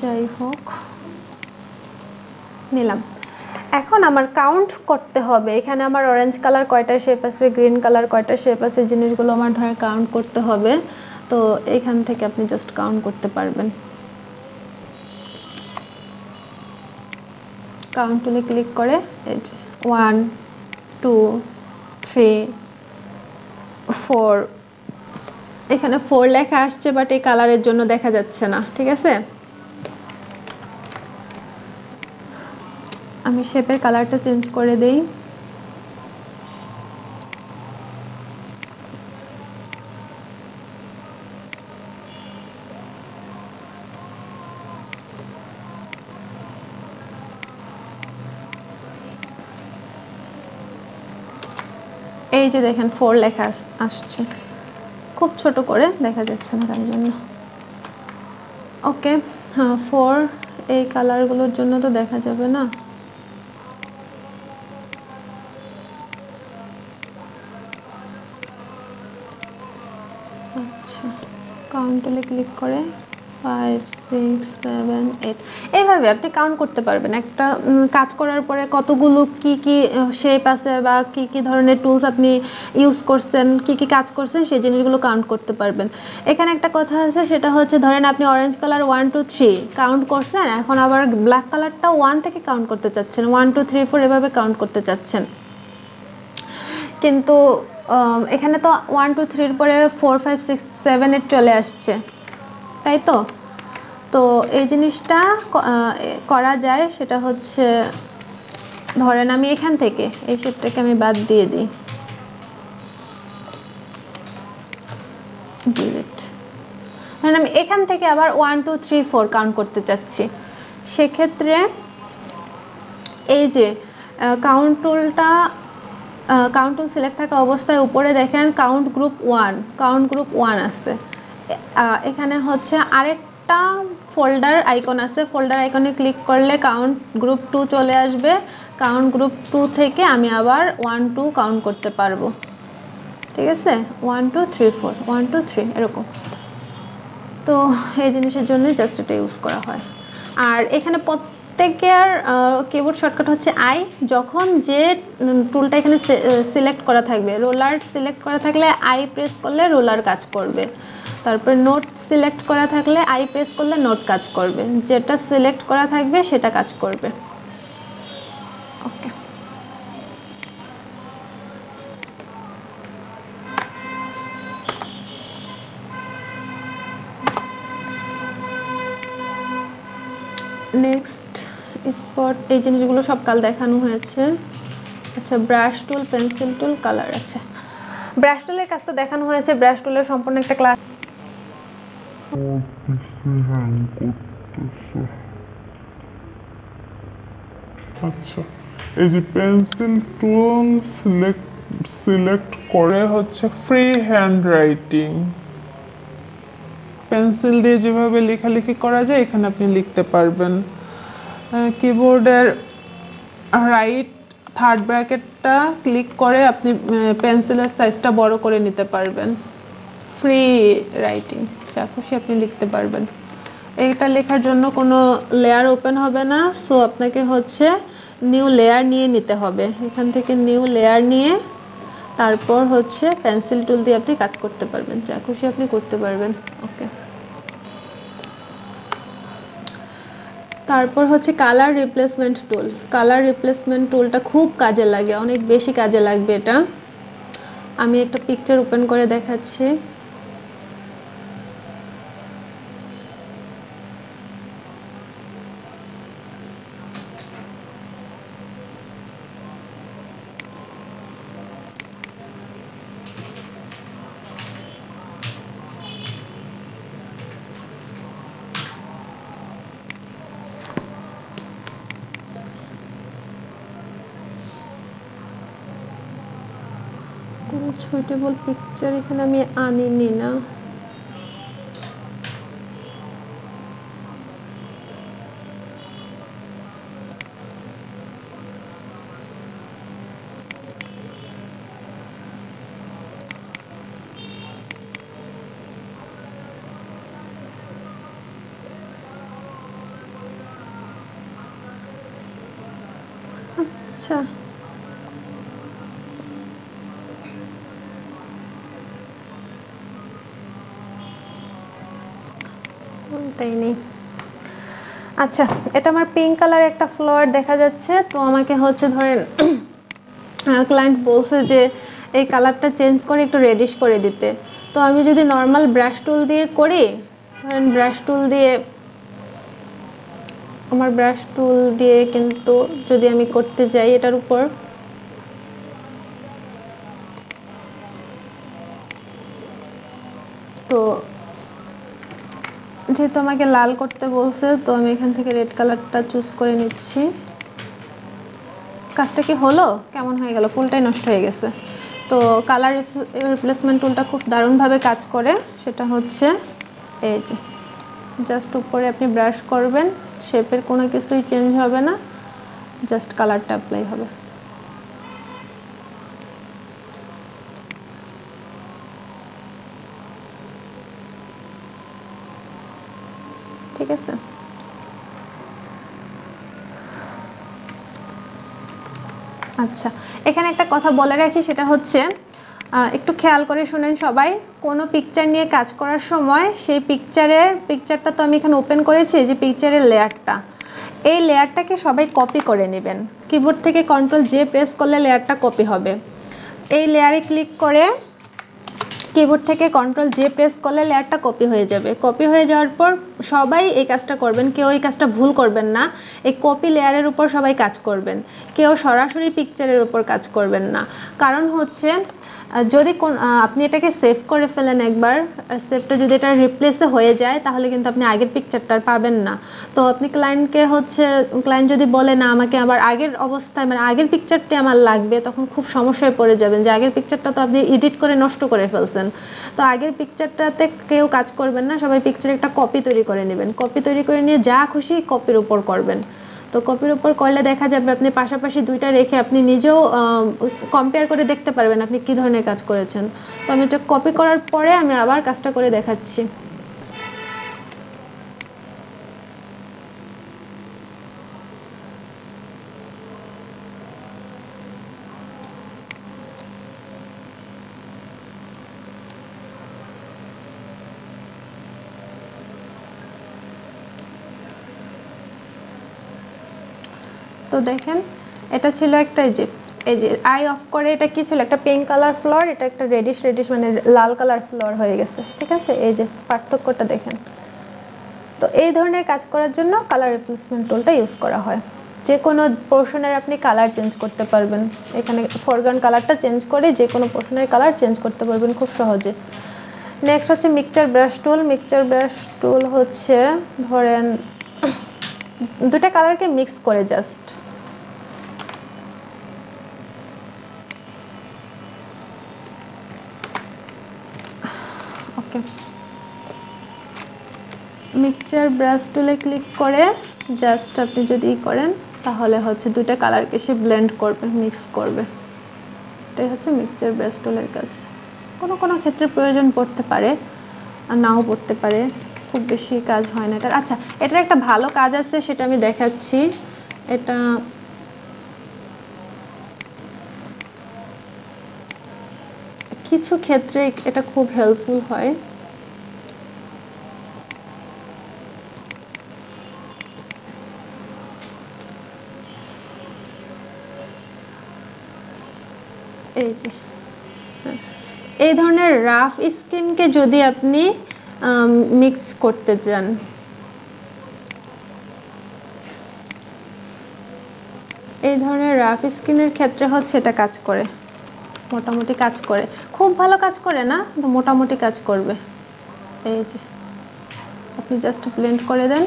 যাই হোক নিলাম। এখন আমার কাউন্ট করতে হবে, এখানে আমার অরেঞ্জ কালার কয়টা শেপ আছে, গ্রিন কালার কয়টা শেপ আছে, জিনিসগুলো আমার ধরে কাউন্ট করতে হবে। তো এখান থেকে আপনি জাস্ট কাউন্ট করতে পারবেন। কাউন্ট টুলে ক্লিক করে এই যে 1 2 3 4, এখানে 4 লেখা আসছে, বাট এই কালারের জন্য দেখা যাচ্ছে না, ঠিক আছে। আমি শেপের কালারটা চেঞ্জ করে দেই। এই যে দেখেন 4 লেখা আসছে, খুব ছোট করে দেখা যাচ্ছে না তার জন্য। ওকে, হ্যাঁ 4 এই কালারগুলোর জন্য তো দেখা যাবে না। আচ্ছা কাউন্ট টুলে ক্লিক করে 5 6 7 8, এইভাবে আপনি কাউন্ট করতে পারবেন। একটা কাজ করার পরে কতগুলো কি শেপ আছে বা কি ধরনের টুলস আপনি ইউজ করছেন, কি কাজ করছেন, সেই জিনিসগুলো কাউন্ট করতে পারবেন। এখানে একটা কথা আছে, সেটা হচ্ছে ধরেন আপনি অরেঞ্জ কালার 1 2 3 কাউন্ট করছেন, এখন আবার ব্ল্যাক কালারটা 1 থেকে কাউন্ট করতে চাচ্ছেন, 1 2 3 4 এভাবে কাউন্ট করতে চাচ্ছেন, কিন্তু এখানে তো 1 2 3 এর পরে 4 5 6 7 8 চলে আসছে, তাই তো। তো এই জিনিসটা করা যায়, সেটা হচ্ছে ধরেন আমি এখান থেকে এই শেপটাকে আমি বাদ দিয়ে দিই, ডিলিট। ধরেন আমি এখান থেকে আবার 1 2 3 4 কাউন্ট করতে চাচ্ছি, সেক্ষেত্রে এই যে কাউন্ট টুলটা, কাউন্ট টুল সিলেক্ট থাকা অবস্থায় উপরে দেখেন কাউন্ট গ্রুপ 1 আছে। এখানে হচ্ছে আরেকটা ফোল্ডার আইকন আছে, ফোল্ডার আইকনে ক্লিক করলে কাউন্ট গ্রুপ 2 চলে আসবে। কাউন্ট গ্রুপ 2 থেকে আমি আবার 1 2 কাউন্ট করতে পারবো, ঠিক আছে, 1 2 3 4 1 2 3 এরকম। তো এই জিনিসের জন্য জাস্ট এটা ইউজ করা হয়। আর এখানে প্রত্যেকের কিবোর্ড শর্টকাট হচ্ছে আই। যখন যে টুলটা এখানে সিলেক্ট করা থাকবে, রোলার সিলেক্ট করা থাকলে আই প্রেস করলে রোলার কাজ করবে, তারপরে নোট সিলেক্ট করা থাকলে আই প্রেস করলে নোট কাজ করবে, যেটা সিলেক্ট করা থাকবে সেটা কাজ করবে। ওকে, নেক্সট স্পট, এই জিনিসগুলো সব কাল দেখানো হয়েছে। আচ্ছা, ব্রাশ টুল, পেন্সিল টুল, কালার। আচ্ছা, ব্রাশ টুলের কাজটা দেখানো হয়েছে, ব্রাশ টুলের সম্পূর্ণ একটা ক্লাস। আচ্ছা, এই যে পেন্সিল টুল সিলেক্ট করে হচ্ছে ফ্রি হ্যান্ড রাইটিং, পেন্সিল দিয়ে যেভাবে লেখালেখি করা যায় এখানে আপনি লিখতে পারবেন। কিবোর্ডের রাইট থার্ড ব্র্যাকেটটা ক্লিক করে আপনি পেন্সিলের সাইজটা বড় করে নিতে পারবেন। ফ্রি রাইটিং, যা খুশি আপনি লিখতে পারবেন। এইটা লেখার জন্য কোনো লেয়ার ওপেন হবে না, সো আপনাকে হচ্ছে নিউ লেয়ার নিয়ে নিতে হবে। এখান থেকে নিউ লেয়ার নিয়ে তারপর হচ্ছে পেন্সিল টুল দিয়ে আপনি কাজ করতে পারবেন, যা খুশি আপনি করতে পারবেন। ওকে, তারপর হচ্ছে কালার রিপ্লেসমেন্ট টুল। কালার রিপ্লেসমেন্ট টুলটা খুব কাজে লাগে, অনেক বেশি কাজে লাগবে এটা। আমি একটা পিকচার ওপেন করে দেখাচ্ছি। সুইটেবল পিকচার এখানে আমি আনিনি না। আচ্ছা, আচ্ছা, এটা আমার পিঙ্ক কালার একটা ফ্লোয়ার দেখা যাচ্ছে। তো আমাকে হচ্ছে ধরেন ক্লায়েন্ট বলছে যে এই কালারটা চেঞ্জ করে একটু রেডিশ করে দিতে। তো আমি যদি নর্মাল ব্রাশ টুল দিয়ে করি, ধরেন ব্রাশ টুল দিয়ে, আমার ব্রাশ টুল দিয়ে কিন্তু যদি আমি করতে যাই এটার উপর, তো যেহেতু আমাকে লাল করতে বলছে, তো আমি এখান থেকে রেড কালারটা চুজ করে নিচ্ছি। কাজটা কি হলো? কেমন হয়ে গেল? ফুলটাই নষ্ট হয়ে গেছে। তো কালার রিপ্লেসমেন্ট টুলটা খুব দারুণভাবে কাজ করে। সেটা হচ্ছে এই যে জাস্ট উপরে আপনি ব্রাশ করবেন, শেপের কোনো কিছুই চেঞ্জ হবে না, জাস্ট কালারটা অ্যাপ্লাই হবে। ঠিক আছে, আচ্ছা এখানে একটা কথা বলে রাখি, সেটা হচ্ছে একটু খেয়াল করে শুনেন সবাই। কোনো পিকচার নিয়ে কাজ করার সময় সেই পিকচারটা তো আমি এখানে ওপেন করেছি, যে পিকচারের লেয়ারটা, এই লেয়ারটাকে সবাই কপি করে নেবেন। কিবোর্ড থেকে কন্ট্রোল জে প্রেস করলে লেয়ারটা কপি হবে। এই লেয়ারে ক্লিক করে কিবোর্ড থেকে কন্ট্রোল জে প্রেস করলে লেয়ারটা কপি হয়ে যাবে। কপি হয়ে যাওয়ার পর সবাই এই কাজটা করবেন, কেউ এই কাজটা ভুল করবেন না। এই কপি লেয়ারের উপর সবাই কাজ করবেন, কেউ সরাসরি পিকচারের উপর কাজ করবেন না। কারণ হচ্ছে যদি আপনি এটাকে সেভ করে ফেলেন একবার, সেভটা যদি এটা রিপ্লেসে হয়ে যায় তাহলে কিন্তু আপনি আগের পিকচারটা পাবেন না। তো আপনি ক্লায়েন্ট যদি বলে না আমাকে আবার আগের অবস্থায়, মানে আগের পিকচারটি আমার লাগবে, তখন খুব সমস্যায় পড়ে যাবেন যে আগের পিকচারটা তো আপনি এডিট করে নষ্ট করে ফেলছেন। তো আগের পিকচারটাতে কেউ কাজ করবেন না, সবাই পিকচারের একটা কপি তৈরি করে নেবেন। কপি তৈরি করে নিয়ে যা খুশি কপির উপর করবেন। তো কপির উপর করলে দেখা যাবে আপনি পাশাপাশি দুইটা রেখে আপনি নিজেও কম্পেয়ার করে দেখতে পারবেন আপনি কি ধরনের কাজ করেছেন। তো আমি এটা কপি করার পরে আমি আবার কাজটা করে দেখাচ্ছি। তো দেখেন এটা ছিল একটা এই যে আই অফ করে এটা কি ছিল একটা পিঙ্ক কালার ফ্লোর, এটা একটা রেডিশ মানে লাল কালার ফ্লোর হয়ে গেছে। ঠিক আছে, এই যে পার্থক্যটা দেখেন। তো এই ধরনের কাজ করার জন্য কালার রিপ্লেসমেন্ট টুলটা ইউজ করা হয়। যে কোনো পোর্শনের আপনি কালার চেঞ্জ করতে পারবেন, এখানে ফরগ্রাউন্ড কালারটা চেঞ্জ করে যে কোনো পোর্শনের কালার চেঞ্জ করতে পারবেন খুব সহজে। নেক্সট হচ্ছে মিক্সচার ব্রাশ টুল। মিক্সচার ব্রাশ টুল হচ্ছে ধরেন দুটা কালারকে মিক্স করে জাস্ট ওকে, মিক্সচার ব্রাশ টুলে ক্লিক করে জাস্ট আপনি যদি করেন তাহলে হচ্ছে দুটা কালারকে সে ব্লেন্ড করবে, মিক্স করবে। এটাই হচ্ছে মিক্সচার ব্রাশ টুলের কাজ। কোনো কোনো ক্ষেত্রে প্রয়োজন পড়তে পারে আর নাও পড়তে পারে, খুব বেশি কাজ হয় না এটার। আচ্ছা, এটার একটা ভালো কাজ আছে, সেটা আমি দেখাচ্ছি। এটা কিছু ক্ষেত্রে এটা খুব হেল্পফুল হয়। এই যে এই ধরনের রাফ স্কিনকে যদি আপনি মিক্স করতে চান, এই ধরনের রাফ স্কিনের ক্ষেত্রে হচ্ছে এটা কাজ করে, মোটামুটি কাজ করে, খুব ভালো কাজ করে না, কিন্তু মোটামুটি কাজ করবে। এই যে আপনি জাস্ট ব্লেন্ড করে দেন,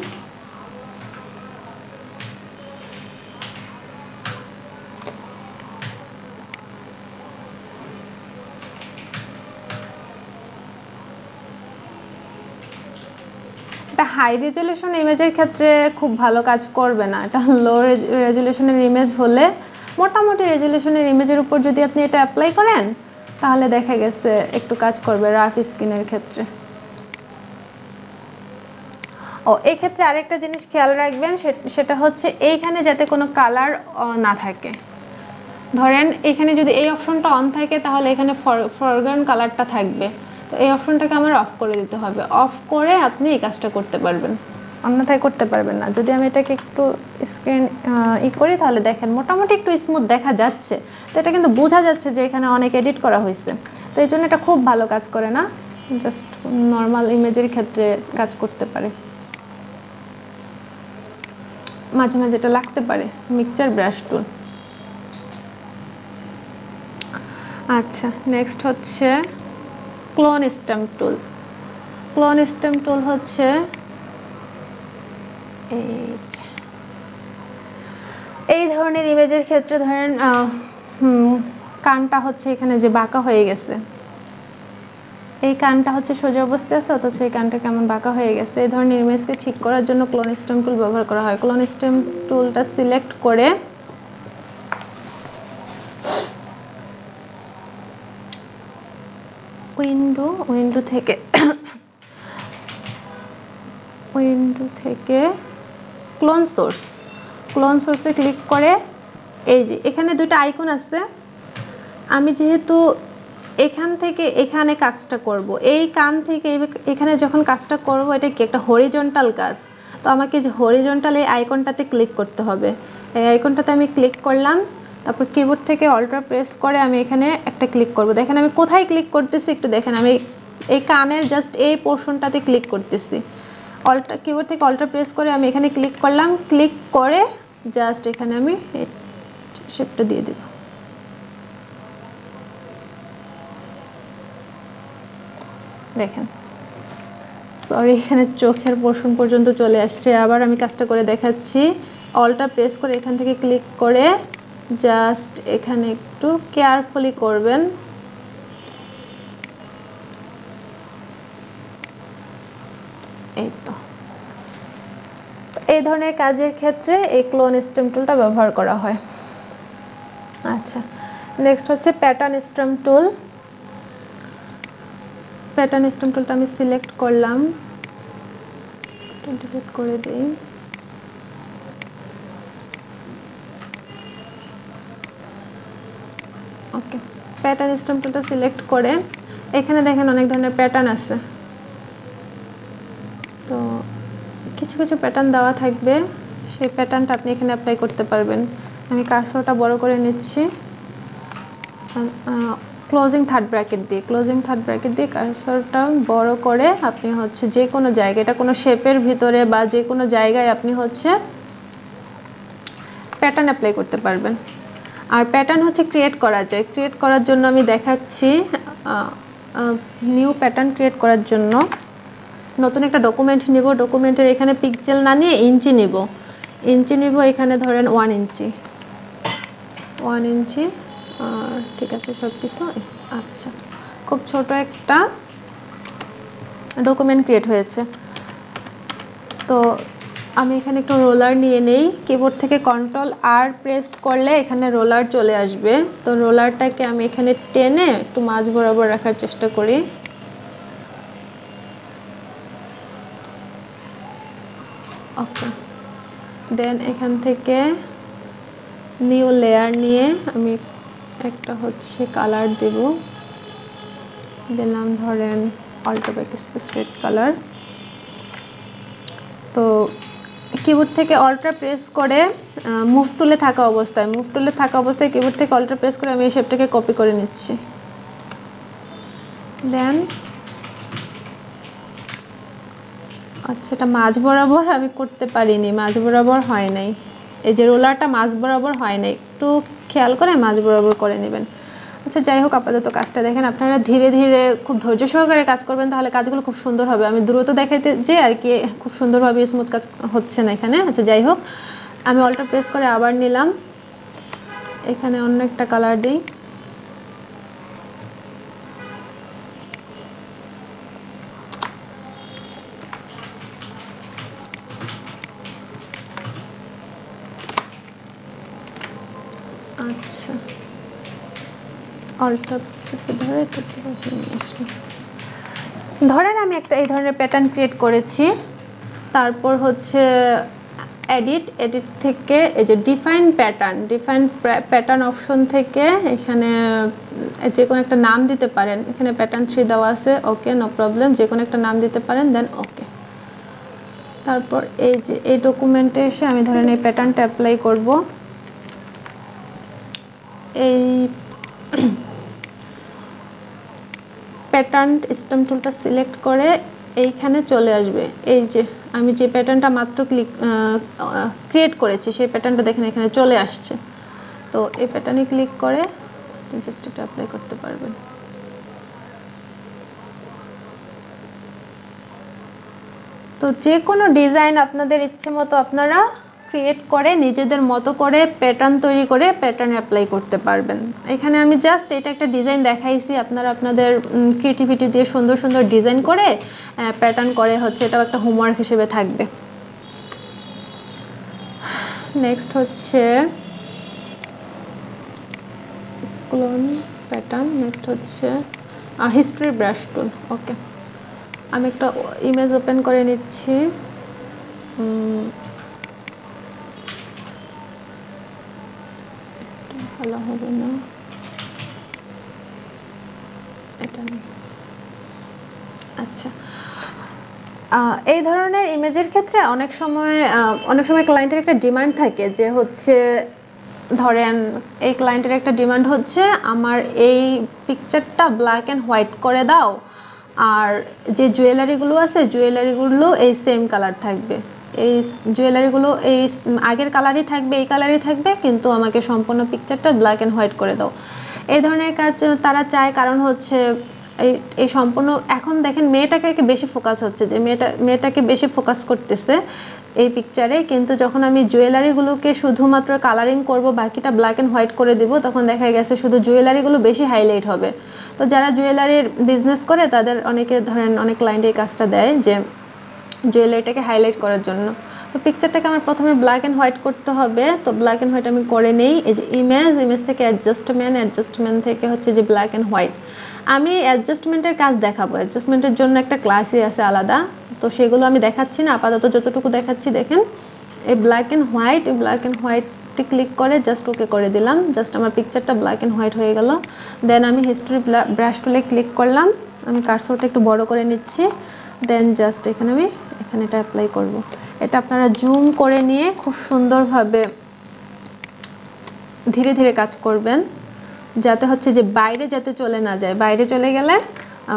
এটা হাই রেজলিউশন ইমেজের ক্ষেত্রে খুব ভালো কাজ করবে না। এটা লো রেজলিউশনের ইমেজ হলে, মোটামুটি রেজলিউশনের ইমেজের উপর যদি আপনি এটা অ্যাপ্লাই করেন তাহলে দেখা গেছে একটু কাজ করবে রাফ স্কিনের ক্ষেত্রে। ও এই ক্ষেত্রে আরেকটা জিনিস খেয়াল রাখবেন, সেটা হচ্ছে এইখানে যাতে কোনো কালার না থাকে। ধরেন এখানে যদি এই অপশনটা অন থাকে তাহলে এখানে ফরগ্রাউন্ড কালারটা থাকবে, তো এই অপশনটাকে আমার অফ করে দিতে হবে। অফ করে আপনি এই কাজটা করতে পারবেন, অন্যথায় করতে পারবেন না। যদি আমি এটাকে একটু স্ক্রিন করি তাহলে দেখেন মোটামুটি একটু স্মুথ দেখা যাচ্ছে, তো এটা কিন্তু বোঝা যাচ্ছে যে এখানে অনেক এডিট করা হয়েছে। তো এই জন্য এটা খুব ভালো কাজ করে না, জাস্ট নর্মাল ইমেজের ক্ষেত্রে কাজ করতে পারে, মাঝে মাঝে এটা লাগতে পারে মিক্সচার ব্রাশ টুল। আচ্ছা, নেক্সট হচ্ছে ক্লোন স্ট্যাম্প টুল। ক্লোন স্ট্যাম্প টুল হচ্ছে এই ধরনের ইমেজের ক্ষেত্রে ধরেন কানটা হচ্ছে এখানে যে বাঁকা হয়ে গেছে, এই কানটা হচ্ছে সোজা অবস্থায় আছে অথচ এই কানটা কেমন বাঁকা হয়ে গেছে, এই ধরনের ইমেজকে ঠিক করার জন্য ক্লোন স্ট্যাম্প টুল ব্যবহার করা হয়। ক্লোন স্ট্যাম্প টুলটা সিলেক্ট করে উইন্ডো থেকে ক্লোন সোর্সে ক্লিক করে এই যে এখানে দুটো আইকন আছে, আমি যেহেতু এখান থেকে এখানে কাজটা করব, এই কান থেকে এখানে যখন কাজটা করব, এটা কি একটা হরিজন্টাল কাজ, তো আমাকে যে হরিজন্টাল এই আইকনটাতে ক্লিক করতে হবে। এই আইকনটাতে আমি ক্লিক করলাম, তারপর কিবোর্ড থেকে অল্টার প্রেস করে আমি এখানে একটা ক্লিক করব। দেখেন আমি কোথায় ক্লিক করতেছি একটু দেখেন, আমি এই কানের জাস্ট এই পোর্শনটাতে ক্লিক করতেছি। কিবোর্ড থেকে অল্টার প্রেস করে আমি এখানে ক্লিক করলাম, ক্লিক করে জাস্ট এখানে আমি শেপটা দিয়ে দেব। দেখেন, সরি এখানে চোখের পোর্শন পর্যন্ত চলে আসছে। আবার আমি কাজটা করে দেখাচ্ছি, অল্টার প্রেস করে এখান থেকে ক্লিক করে জাস্ট এখানে একটু কেয়ারফুলি করবেন, এই তো। এই ধরনের কাজের ক্ষেত্রে এই ক্লোন স্ট্যাম্প টুলটা ব্যবহার করা হয়। আচ্ছা, নেক্সট হচ্ছে প্যাটার্ন স্ট্যাম্প টুল। প্যাটার্ন স্ট্যাম্প টুলটা আমি সিলেক্ট করলাম, ডিলিট করে দেই। ওকে, প্যাটার্ন স্ট্যাম্প টুলটা সিলেক্ট করে এখানে দেখেন অনেক ধরনের প্যাটার্ন আছে, তো কিছু কিছু প্যাটার্ন দেওয়া থাকবে, সেই প্যাটার্নটা আপনি এখানে অ্যাপ্লাই করতে পারবেন। আমি কার্সরটা বড় করে নিচ্ছি, ক্লোজিং থার্ড ব্র্যাকেট দিয়ে কার্সরটা বড় করে আপনি হচ্ছে যে কোনো জায়গায়, এটা কোনো শেপের ভিতরে বা যে কোনো জায়গায় আপনি হচ্ছে প্যাটার্ন অ্যাপ্লাই করতে পারবেন। আর প্যাটার্ন হচ্ছে ক্রিয়েট করা যায়। ক্রিয়েট করার জন্য আমি দেখাচ্ছি, নিউ প্যাটার্ন ক্রিয়েট করার জন্য নতুন একটা ডকুমেন্ট নিব। ডকুমেন্টের এখানে পিক্সেল না নিয়ে ইঞ্চি নিব। এখানে ধরেন 1 ইঞ্চি, ঠিক আছে সব কিছু। আচ্ছা, খুব ছোট একটা ডকুমেন্ট ক্রিয়েট হয়েছে। তো আমি এখানে একটু রোলার নিয়ে নেই, কিবোর্ড থেকে কন্ট্রোল আর প্রেস করলে এখানে রোলার চলে আসবে। তো রোলারটাকে আমি এখানে টেনে একটু মাঝ বরাবর রাখার চেষ্টা করি। ওকে, দেন এখান থেকে নিউ লেয়ার নিয়ে আমি একটা হচ্ছে কালার দেব, দিলাম ধরেন অল্টো ব্যাকস্পেস রেড কালার। তো কিবোর্ড থেকে অল্ট্রা প্রেস করে মুভ টুলে থাকা অবস্থায় কিবোর্ড থেকে অল্ট্রা প্রেস করে আমি এই শেপটাকে কপি করে নিচ্ছি। দেন আচ্ছা, এটা মাঝ বরাবর আমি করতে পারিনি, মাঝ বরাবর হয় নাই। এই যে রোলারটা মাঝ বরাবর হয় নাই, একটু খেয়াল করে মাঝ বরাবর করে নেবেন। আচ্ছা, যাই হোক, আপাতত কাজটা দেখেন। আপনারা ধীরে ধীরে খুব ধৈর্য সহকারে কাজ করবেন, তাহলে কাজগুলো খুব সুন্দর হবে। আমি দ্রুত দেখাইতে যে আর কি খুব সুন্দরভাবে স্মুথ কাজ হচ্ছে না এখানে। আচ্ছা, যাই হোক, আমি অল্টো প্রেস করে আবার নিলাম, এখানে অন্য একটা কালার দিই। আচ্ছা, অল্টো চেপে ধরে ধরেন আমি একটা এই ধরনের প্যাটার্ন ক্রিয়েট করেছি। তারপর হচ্ছে এডিট থেকে এই যে ডিফাইন প্যাটার্ন অপশন থেকে এখানে যে কোনো একটা নাম দিতে পারেন। এখানে প্যাটার্ন 3 দেওয়া আছে, ওকে, নো প্রবলেম, যে কোনো একটা নাম দিতে পারেন, দেন ওকে। তারপর এই যে এই ডকুমেন্টে এসে আমি ধরেন এই প্যাটার্নটা অ্যাপ্লাই করব। এই প্যাটার্ন স্টেম টুলটা সিলেক্ট করে এইখানে চলে আসবে। এই যে আমি যে প্যাটার্নটা মাত্র ক্রিয়েট করেছি সেই প্যাটার্নটা দেখেন এখানে চলে আসছে। তো এই প্যাটার্নে ক্লিক করে জাস্ট এটা অ্যাপ্লাই করতে পারবেন। তো যে কোনো ডিজাইন আপনাদের ইচ্ছে মতো আপনারা ক্রিয়েট করে নিজেদের মতো করে প্যাটার্ন তৈরি করে প্যাটার্ন অ্যাপ্লাই করতে পারবেন। এখানে আমি জাস্ট এটা একটা ডিজাইন দেখাইছি, আপনারা আপনাদের ক্রিয়েটিভিটি দিয়ে সুন্দর সুন্দর ডিজাইন করে প্যাটার্ন করে হচ্ছে এটাও একটা হোমওয়ার্ক হিসেবে থাকবে। নেক্সট হচ্ছে ক্লোন প্যাটার্ন, নেক্সট হচ্ছে হিস্ট্রি ব্রাশ টুল। ওকে, আমি একটা ইমেজ ওপেন করে নিচ্ছি। ভালো হবে না, এটা নেই। আচ্ছা, এই ধরনের ইমেজের ক্ষেত্রে অনেক সময় ক্লায়েন্টের একটা ডিমান্ড থাকে যে হচ্ছে ধরেন এই ক্লায়েন্টের একটা ডিমান্ড হচ্ছে আমার এই পিকচারটা ব্ল্যাক অ্যান্ড হোয়াইট করে দাও, আর যে জুয়েলারিগুলো আছে জুয়েলারিগুলো এই সেম কালার থাকবে, এই জুয়েলারিগুলো এই আগের কালারই থাকবে, এই কালারই থাকবে, কিন্তু আমাকে সম্পূর্ণ পিকচারটা ব্ল্যাক অ্যান্ড হোয়াইট করে দাও। এই ধরনের কাজ তারা চায়, কারণ হচ্ছে এই সম্পূর্ণ এখন দেখেন মেয়েটাকে বেশি ফোকাস হচ্ছে, যে মেয়েটাকে বেশি ফোকাস করতেছে এই পিকচারে, কিন্তু যখন আমি জুয়েলারিগুলোকে শুধুমাত্র কালারিং করব, বাকিটা ব্ল্যাক অ্যান্ড হোয়াইট করে দেব, তখন দেখা গেছে শুধু জুয়েলারিগুলো বেশি হাইলাইট হবে। তো যারা জুয়েলারির বিজনেস করে তাদের অনেক ক্লায়েন্ট এই কাজটা দেয় যে জুয়েলারিটাকে হাইলাইট করার জন্য। তো পিকচারটাকে আমার প্রথমে ব্ল্যাক অ্যান্ড হোয়াইট করতে হবে। তো ব্ল্যাক অ্যান্ড হোয়াইট আমি করে নেই। এই যে ইমেজ থেকে অ্যাডজাস্টমেন্ট থেকে হচ্ছে যে ব্ল্যাক অ্যান্ড হোয়াইট। আমি অ্যাডজাস্টমেন্টের কাজ দেখাবো, অ্যাডজাস্টমেন্টের জন্য একটা ক্লাসই আছে আলাদা, তো সেগুলো আমি দেখাচ্ছি না, আপাতত যতটুকু দেখাচ্ছি দেখেন। এই ব্ল্যাক অ্যান্ড হোয়াইটে ক্লিক করে জাস্ট ওকে করে দিলাম, জাস্ট আমার পিকচারটা ব্ল্যাক অ্যান্ড হোয়াইট হয়ে গেল। দেন আমি হিস্ট্রি ব্রাশ টুলে ক্লিক করলাম, আমি কার্সরটা একটু বড় করে নিচ্ছি, দেন জাস্ট এখানে আমি এটা অ্যাপ্লাই করব। এটা আপনারা জুম করে নিয়ে খুব সুন্দরভাবে ধীরে ধীরে কাজ করবেন, যাতে হচ্ছে যে বাইরে যাতে চলে না যায়, বাইরে চলে গেলে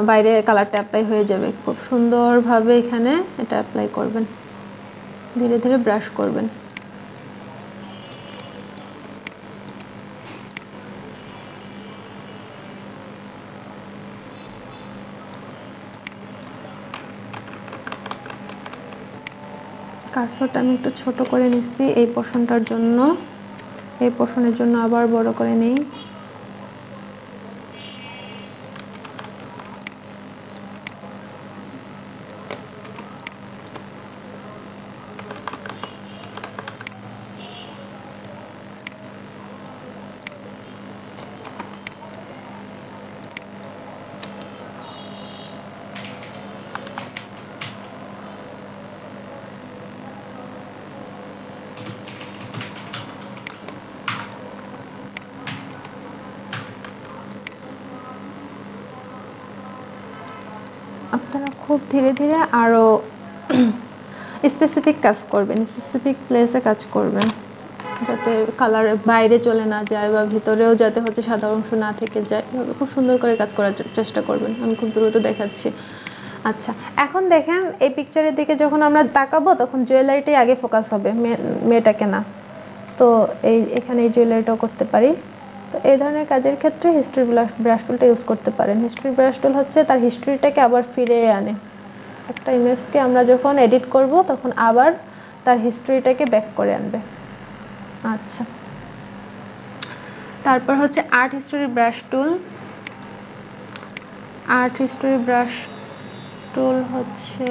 বাইরে কালারটা অ্যাপ্লাই হয়ে যাবে। খুব সুন্দরভাবে এখানে এটা অ্যাপ্লাই করবেন, ধীরে ধীরে ব্রাশ করবেন। কার্সরটা আমি একটু ছোট করে নিচ্ছি এই পোর্শনটার জন্য, এই পোর্শনের জন্য আবার বড় করে নেই। আপনারা খুব ধীরে ধীরে আরো স্পেসিফিক কাজ করবেন, স্পেসিফিক প্লেসে কাজ করবেন, যাতে কালার বাইরে চলে না যায় বা ভিতরেও যাতে হচ্ছে সাদা অংশ না থেকে যায়। খুব সুন্দর করে কাজ করার চেষ্টা করবেন। আমি খুব দ্রুত দেখাচ্ছি। আচ্ছা, এখন দেখেন এই পিকচারের দিকে যখন আমরা তাকাবো তখন জুয়েলারিটাই আগে ফোকাস হবে, মেয়েটাকে না। তো এখানে এই জুয়েলারিটাও করতে পারি। তো এই ধরনের কাজের ক্ষেত্রে হিস্ট্রি ব্রাশ টুলটা ইউজ করতে পারেন। হিস্ট্রি ব্রাশ টুল হচ্ছে তার হিস্ট্রিটাকে আবার ফিরে আনে। একটা ইমেজকে আমরা যখন এডিট করব তখন আবার তার হিস্ট্রিটাকে ব্যাক করে আনবে। আচ্ছা, তারপর হচ্ছে আর্ট হিস্টরি ব্রাশ টুল। আর্ট হিস্টরি ব্রাশ টুল হচ্ছে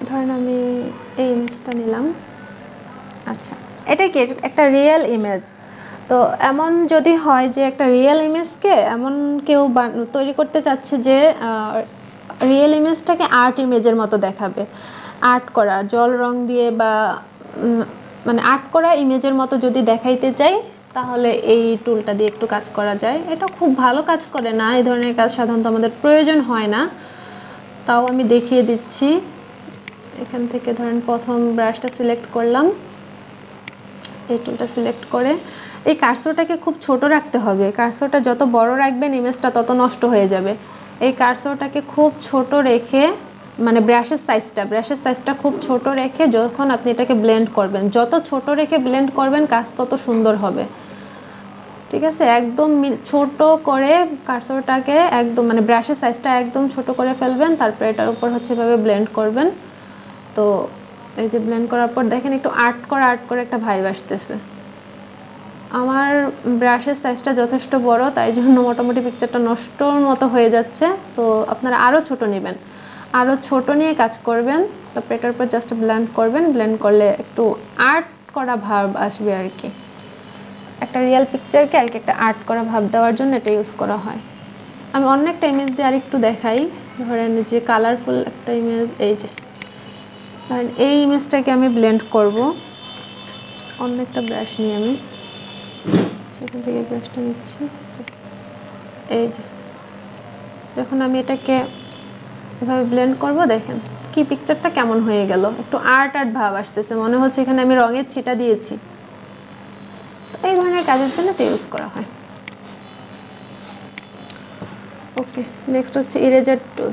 ধরেন আমি এই ইমেজটা নিলাম। আচ্ছা, এটা কি একটা রিয়েল ইমেজ। তো এমন যদি হয় যে একটা রিয়েল ইমেজকে এমন কেউ তৈরি করতে চাচ্ছে যে রিয়েল ইমেজটাকে আর্ট ইমেজের মতো দেখাবে, আর্ট করা জল রং দিয়ে বা মানে আর্ট করা ইমেজের মতো যদি দেখাইতে চাই তাহলে এই টুলটা দিয়ে একটু কাজ করা যায়। এটা খুব ভালো কাজ করে না, এই ধরনের কাজ সাধারণত আমাদের প্রয়োজন হয় না, তাও আমি দেখিয়ে দিচ্ছি। এখান থেকে ধরেন প্রথম ব্রাশটা সিলেক্ট করলাম, এই টুলটা সিলেক্ট করে এই কার্সরটাকে খুব ছোট রাখতে হবে। কার্সরটা যত বড় রাখবেন ইমেজটা তত নষ্ট হয়ে যাবে। এই কার্সরটাকে খুব ছোট রেখে মানে ব্রাশের সাইজটা খুব ছোট রেখে যখন আপনি এটাকে ব্লেন্ড করবেন, যত ছোট রেখে ব্লেন্ড করবেন কাজ তত সুন্দর হবে। ঠিক আছে, একদম ছোট করে কার্সরটাকে একদম মানে ব্রাশের সাইজটা একদম ছোট করে ফেলবেন, তারপর এটার উপর হচ্ছে এভাবে ব্লেন্ড করবেন। তো এই যে ব্লেন্ড করার পর দেখেন একটু আর্ট করে একটা ভাইব আসতেছে। আমার ব্রাশের সাইজটা যথেষ্ট বড়, তাই জন্য মোটামুটি পিকচারটা নষ্টর মতো হয়ে যাচ্ছে। তো আপনারা আরও ছোট নেবেন, আরও ছোট নিয়ে কাজ করবেন। তারপর এটার উপর জাস্ট ব্লেন্ড করবেন, ব্লেন্ড করলে একটু আর্ট করা ভাব আসবে আর কি। একটা রিয়েল পিকচারকে আর কি একটা আর্ট করা ভাব দেওয়ার জন্য এটা ইউজ করা হয়। আমি অন্য একটা ইমেজ দিয়ে আরেকটু দেখাই। ধরেন যে কালারফুল একটা ইমেজ, এই যে ধরেন এই ইমেজটাকে আমি ব্লেন্ড করব। অন্য একটা ব্রাশ নিয়ে আমি সেখান থেকে ব্রাশটা নিচ্ছি। এই যে যখন আমি এটাকে এভাবে ব্লেন্ড করব দেখেন কি পিকচারটা কেমন হয়ে গেল, একটু আর্ট ভাব আসতেছে, মনে হচ্ছে এখানে আমি রঙের ছিটা দিয়েছি। তো এই ধরনের কাজের জন্য এটা ইউজ করা হয়। ওকে, নেক্সট হচ্ছে ইরেজার টুল।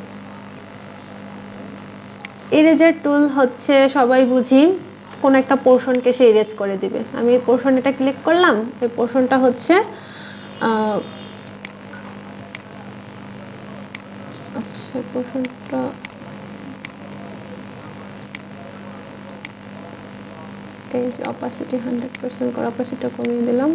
ইরেজার টুল হচ্ছে সবাই বুঝি কোন একটা পোর্শনকে সে ইরেজ করে দিবে। আমি এই পোর্শন এটা ক্লিক করলাম, এই পোর্শনটা হচ্ছে আচ্ছা পোর্শনটা এই যে অপাসিটি 100% করে অপাসিটিটা কমিয়ে দিলাম।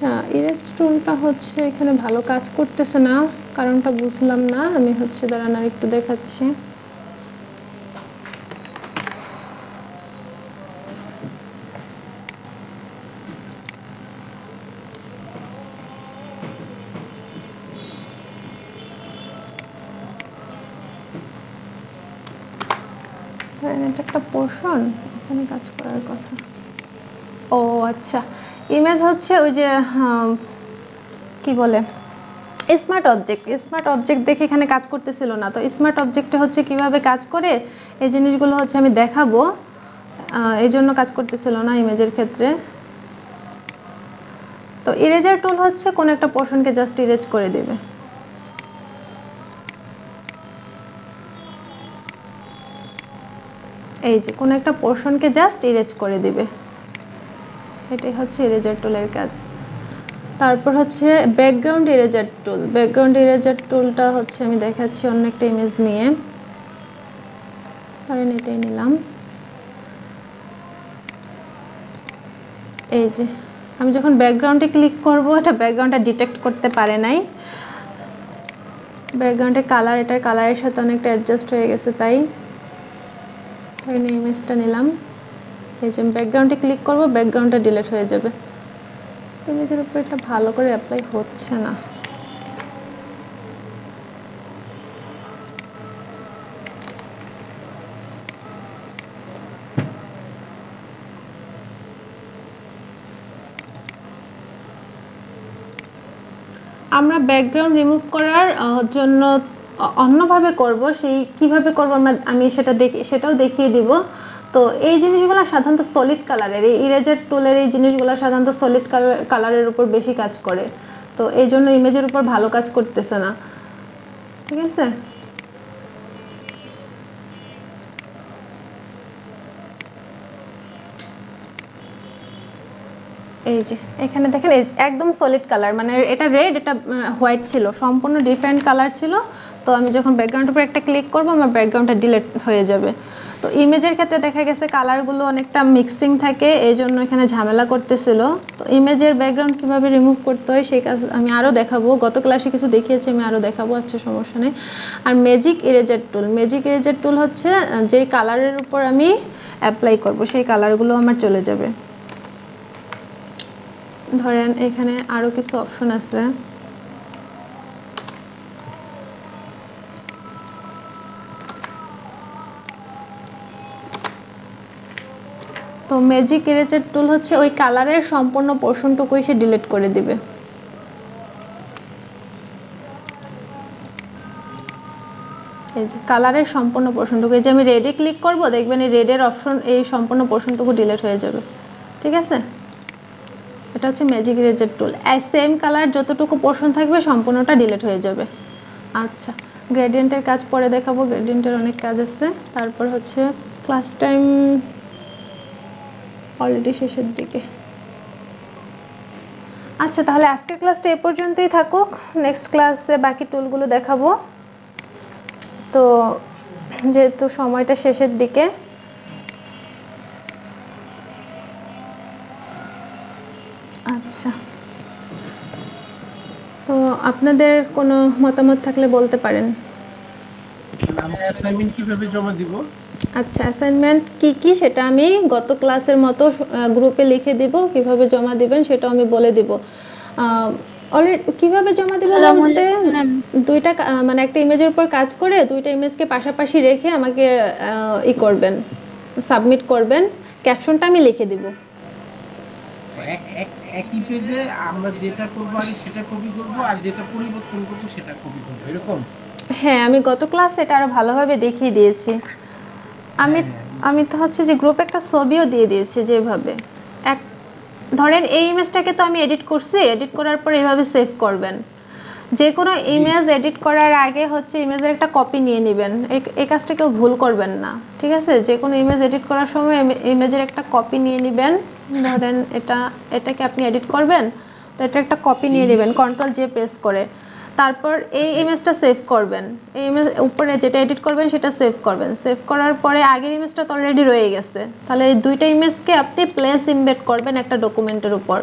আচ্ছা, ইরেজ টুলটা হচ্ছে এখানে ভালো কাজ করতেছে না, কারণটা বুঝলাম না। আমি হচ্ছে দাঁড়ান আর একটু দেখাচ্ছি। এটা একটা পোর্শন, এখানে কাজ করার কথা। ও আচ্ছা, ইমেজ হচ্ছে ওই যে কি বলে স্মার্ট অবজেক্ট দেখে এখানে কাজ করতেছিল না। তো স্মার্ট অবজেক্টে হচ্ছে কিভাবে কাজ করে এই জিনিসগুলো হচ্ছে আমি দেখাবো, এই জন্য কাজ করতেছিল না ইমেজের ক্ষেত্রে। তো ইরেজার টুল হচ্ছে কোন একটা পোর্শনকে জাস্ট ইরেজ করে দেবে। এই যে কোন একটা পোর্শনকে জাস্ট ইরেজ করে দিবে, এটাই হচ্ছে ইরেজার টুলের কাজ। তারপর হচ্ছে ব্যাকগ্রাউন্ড ইরেজার টুলটা হচ্ছে আমি দেখাচ্ছি অন্য একটা ইমেজ নিয়ে, ধরেন এটাই নিলাম। এই যে আমি যখন ব্যাকগ্রাউন্ডে ক্লিক করব, এটা ব্যাকগ্রাউন্ডটা ডিটেক্ট করতে পারে নাই। ব্যাকগ্রাউন্ডের কালার, এটার কালারের সাথে অনেকটা অ্যাডজাস্ট হয়ে গেছে, তাই ধরেন এই ইমেজটা নিলাম। এই যে ব্যাকগ্রাউন্ডে ক্লিক করব, ব্যাকগ্রাউন্ডটা ডিলিট হয়ে যাবে। ইমেজের উপর এটা ভালো করে অ্যাপ্লাই হচ্ছে না। আমরা ব্যাকগ্রাউন্ড রিমুভ করার জন্য অন্যভাবে করব, সেই কিভাবে করব আমি সেটাও দেখিয়ে দিব। তো এই জিনিসগুলো সাধারণত সলিড কালারের, এই ইরেজার টুলের এই জিনিসগুলো সাধারণত সলিড কালারের উপর বেশি কাজ করে। তো এই জন্য ইমেজের উপর ভালো কাজ করতেছে না, ঠিক আছে। এই যে এখানে দেখেন একদম সলিড কালার, মানে এটা রেড, এটা হোয়াইট ছিল, সম্পূর্ণ ডিফারেন্ট কালার ছিল। তো আমি যখন ব্যাকগ্রাউন্ডের উপর একটা ক্লিক করব, আমার ব্যাকগ্রাউন্ডটা ডিলিট হয়ে যাবে। তো ইমেজের ক্ষেত্রে দেখা গেছে কালারগুলো অনেকটা মিক্সিং থাকে, এই জন্য এখানে ঝামেলা করতেছিল। তো ইমেজের ব্যাকগ্রাউন্ড কিভাবে রিমুভ করতে হয় সেই কাজ আমি আরও দেখাবো, গত ক্লাসে কিছু দেখিয়েছি, আমি আরও দেখাবো, আচ্ছা সমস্যা নেই। আর ম্যাজিক ইরেজার টুল হচ্ছে যেই কালারের উপর আমি অ্যাপ্লাই করব সেই কালারগুলো আমার চলে যাবে। ধরেন এখানে আরো কিছু অপশন আছে, তো ম্যাজিক ইরেজার টুল হচ্ছে ওই কালারের সম্পূর্ণ পোর্শনটুকুই সে ডিলিট করে দিবে। এই যে কালারের সম্পূর্ণ পোর্শনটুকু, এই যে আমি রেডে ক্লিক করব, দেখবেন এই রেডের অপশন এই সম্পূর্ণ পোর্শনটুকু ডিলিট হয়ে যাবে, ঠিক আছে। এটা হচ্ছে ম্যাজিক ইরেজার টুল, সেম কালার যতটুকু পোর্শন থাকবে সম্পূর্ণটা ডিলিট হয়ে যাবে। আচ্ছা, গ্রেডিয়েন্টের কাজ পরে দেখাবো, গ্রেডিয়েন্টের অনেক কাজ আছে। তারপর হচ্ছে ক্লাস টাইম অলরেডি শেষের দিকে। আচ্ছা, তাহলে আজকের ক্লাসটা এ পর্যন্তই থাকুক, নেক্সট ক্লাসে বাকি টুলগুলো দেখাবো। তো যেহেতু সময়টা শেষের দিকে, আচ্ছা, তো আপনাদের কোনো মতামত থাকলে বলতে পারেন। অ্যাসাইনমেন্ট কিভাবে জমা দিব? আচ্ছা, অ্যাসাইনমেন্ট কি সেটা আমি গত ক্লাসের মতো গ্রুপে লিখে দিব, কিভাবে জমা দিবেন সেটাও আমি বলে দিব। অলরেডি কিভাবে জমা দিবেন বলতে, দুইটা মানে একটা ইমেজের উপর কাজ করে দুইটা ইমেজকে পাশাপাশি রেখে আমাকে করবেন, সাবমিট করবেন, ক্যাপশনটা আমি লিখে দিব। একই পেজে আমরা যেটা করব আগে সেটা কপি করব, আর যেটা পরিবর্তন করব সেটা কপি করব, এরকম? হ্যাঁ, আমি গত ক্লাসে এটা আরো ভালোভাবে দেখিয়ে দিয়েছি। আমি তো হচ্ছে যে গ্রুপে একটা ছবিও দিয়ে দিয়েছি, যেভাবে ধরেন এই ইমেজটাকে তো আমি এডিট করছি, এডিট করার পর এইভাবে সেভ করবেন। যে কোনো ইমেজ এডিট করার আগে হচ্ছে ইমেজের একটা কপি নিয়ে নেবেন, এই কাজটা কেউ ভুল করবেন না, ঠিক আছে। যে কোনো ইমেজ এডিট করার সময় ইমেজের একটা কপি নিয়ে নেবেন। ধরেন এটাকে আপনি এডিট করবেন, তো এটা একটা কপি নিয়ে নেবেন Ctrl+J প্রেস করে, তারপর এই ইমেজটা সেভ করবেন। এই ইমেজ উপরে যেটা এডিট করবেন সেটা সেভ করবেন। সেভ করার পরে আগের ইমেজটা তো অলরেডি রয়ে গেছে, তাহলে এই দুইটা ইমেজকে আপনি প্লেস ইমবেড করবেন একটা ডকুমেন্টের উপর।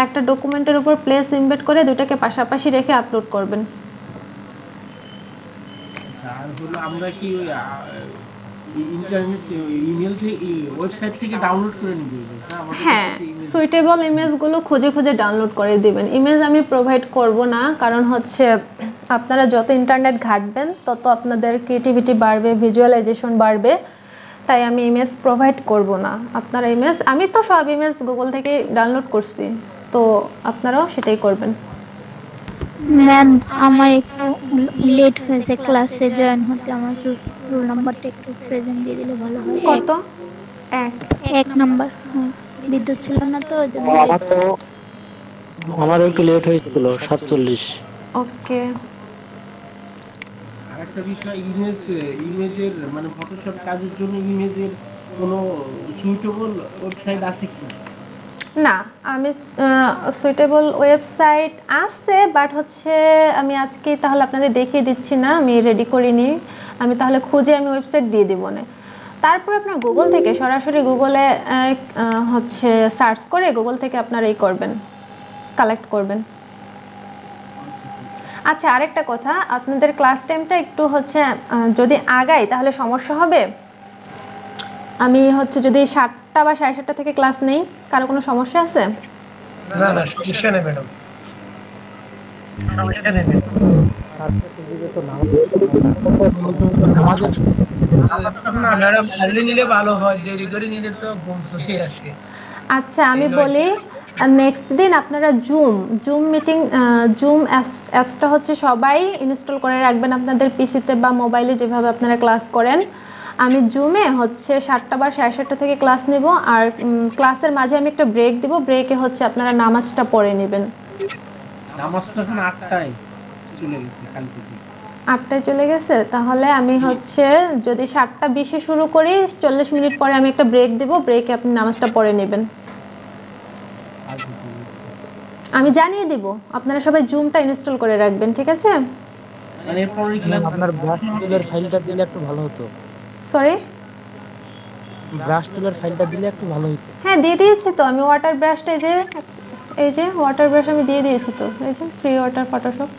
একটা ডকুমেন্টের উপর প্লেস এমবেড করে দুটাকে পাশাপাশি রেখে আপলোড করবেন। আচ্ছা, আর হলো আমরা কি ওই ইন্টারনেট ইমেল থেকে ওয়েবসাইট থেকে ডাউনলোড করে নিব না? আমাদের হ্যাঁ, কাছে ইমেল সুইটেবল ইমেজগুলো খুঁজে খুঁজে ডাউনলোড করে দিবেন। ইমেজ আমি প্রোভাইড করব না, কারণ হচ্ছে আপনারা যত ইন্টারনেট ঘাঁটবেন তত আপনাদের ক্রিয়েটিভিটি বাড়বে, ভিজুয়ালাইজেশন বাড়বে, তাই আমি ইমেজ প্রোভাইড করব না। আপনারা ইমেজ, আমি তো সব ইমেজ গুগল থেকে ডাউনলোড করছি, তো আপনারাও সেটাই করবেন। ম্যাম আমার একটু লেট হয়েছে ক্লাসে জয়েন হতে, আমার রোল নাম্বারটা একটু প্রেজেন্ট দিয়ে দিলে ভালো হয়। কত? এক নাম্বার। বিদ্যুৎ ছিল না তো ওই জন্য। আমার একটু লেট হয়েছিল 47। ওকে। আরেকটা বিষয়, ইমেজের মানে ফটোশপ কাজের জন্য ইমেজের কোনো সুইটেবল ওয়েবসাইট আছে কি? না, আমি সুইটেবল ওয়েবসাইট আছে, বাট হচ্ছে আমি আজকে তাহলে আপনাদের দেখিয়ে দিচ্ছি না, আমি রেডি করিনি। আমি তাহলে খুঁজে আমি ওয়েবসাইট দিয়ে দিব না। তারপর আপনার গুগল থেকে সরাসরি গুগলে হচ্ছে সার্চ করে গুগল থেকে আপনারা এই করবেন, কালেক্ট করবেন। আচ্ছা, আরেকটা কথা, আপনাদের ক্লাস টাইমটা একটু হচ্ছে যদি আগাই তাহলে সমস্যা হবে। আমি হচ্ছে যদি 7টা বা 7:30 থেকে ক্লাস নেই, কারো কোনো সমস্যা আছে? না না, সমস্যা নেই ম্যাডাম, সমস্যা নেই না ম্যাডাম। আর্লি নিলে ভালো হয়, দেরি করে নিলে তো ঘুম চলে আসে। আচ্ছা, আমি বলি নেক্সট দিন আপনারা জুম মিটিং, জুম অ্যাপসটা হচ্ছে সবাই ইনস্টল করে রাখবেন আপনাদের পিসিতে বা মোবাইলে, যেভাবে আপনারা ক্লাস করেন। আমি জুমে হচ্ছে 7টা বা 7:30 থেকে ক্লাস নেব, আর ক্লাসের মাঝে আমি একটা ব্রেক দিব। ব্রেকে হচ্ছে আপনারা নামাজটা পড়ে নেবেন। নামাজটা এখন 8টায় চলে গেছে, কালকে 8টায় চলে গেছে, তাহলে আমি হচ্ছে যদি 7:20-এ শুরু করি, 40 মিনিট পরে আমি একটা ব্রেক দেব, ব্রেকে আপনি নামাজটা পড়ে নেবেন। আমি জানিয়ে দিব, আপনারা সবাই জুমটা ইনস্টল করে রাখবেন, ঠিক আছে? মানে এরপরই ক্লাস আপনার ব্রাশ টুলের ফাইলটা দিলে একটু ভালো হতো। সরি, ব্রাশ টুলের ফাইলটা দিলে একটু ভালো হতো। হ্যাঁ, দিয়ে দিয়েছি তো আমি। ওয়াটার ব্রাশটা এই যে ওয়াটার ব্রাশ আমি দিয়ে দিয়েছি তো, এই যে ফ্রি ওয়াটার ফটোশপ।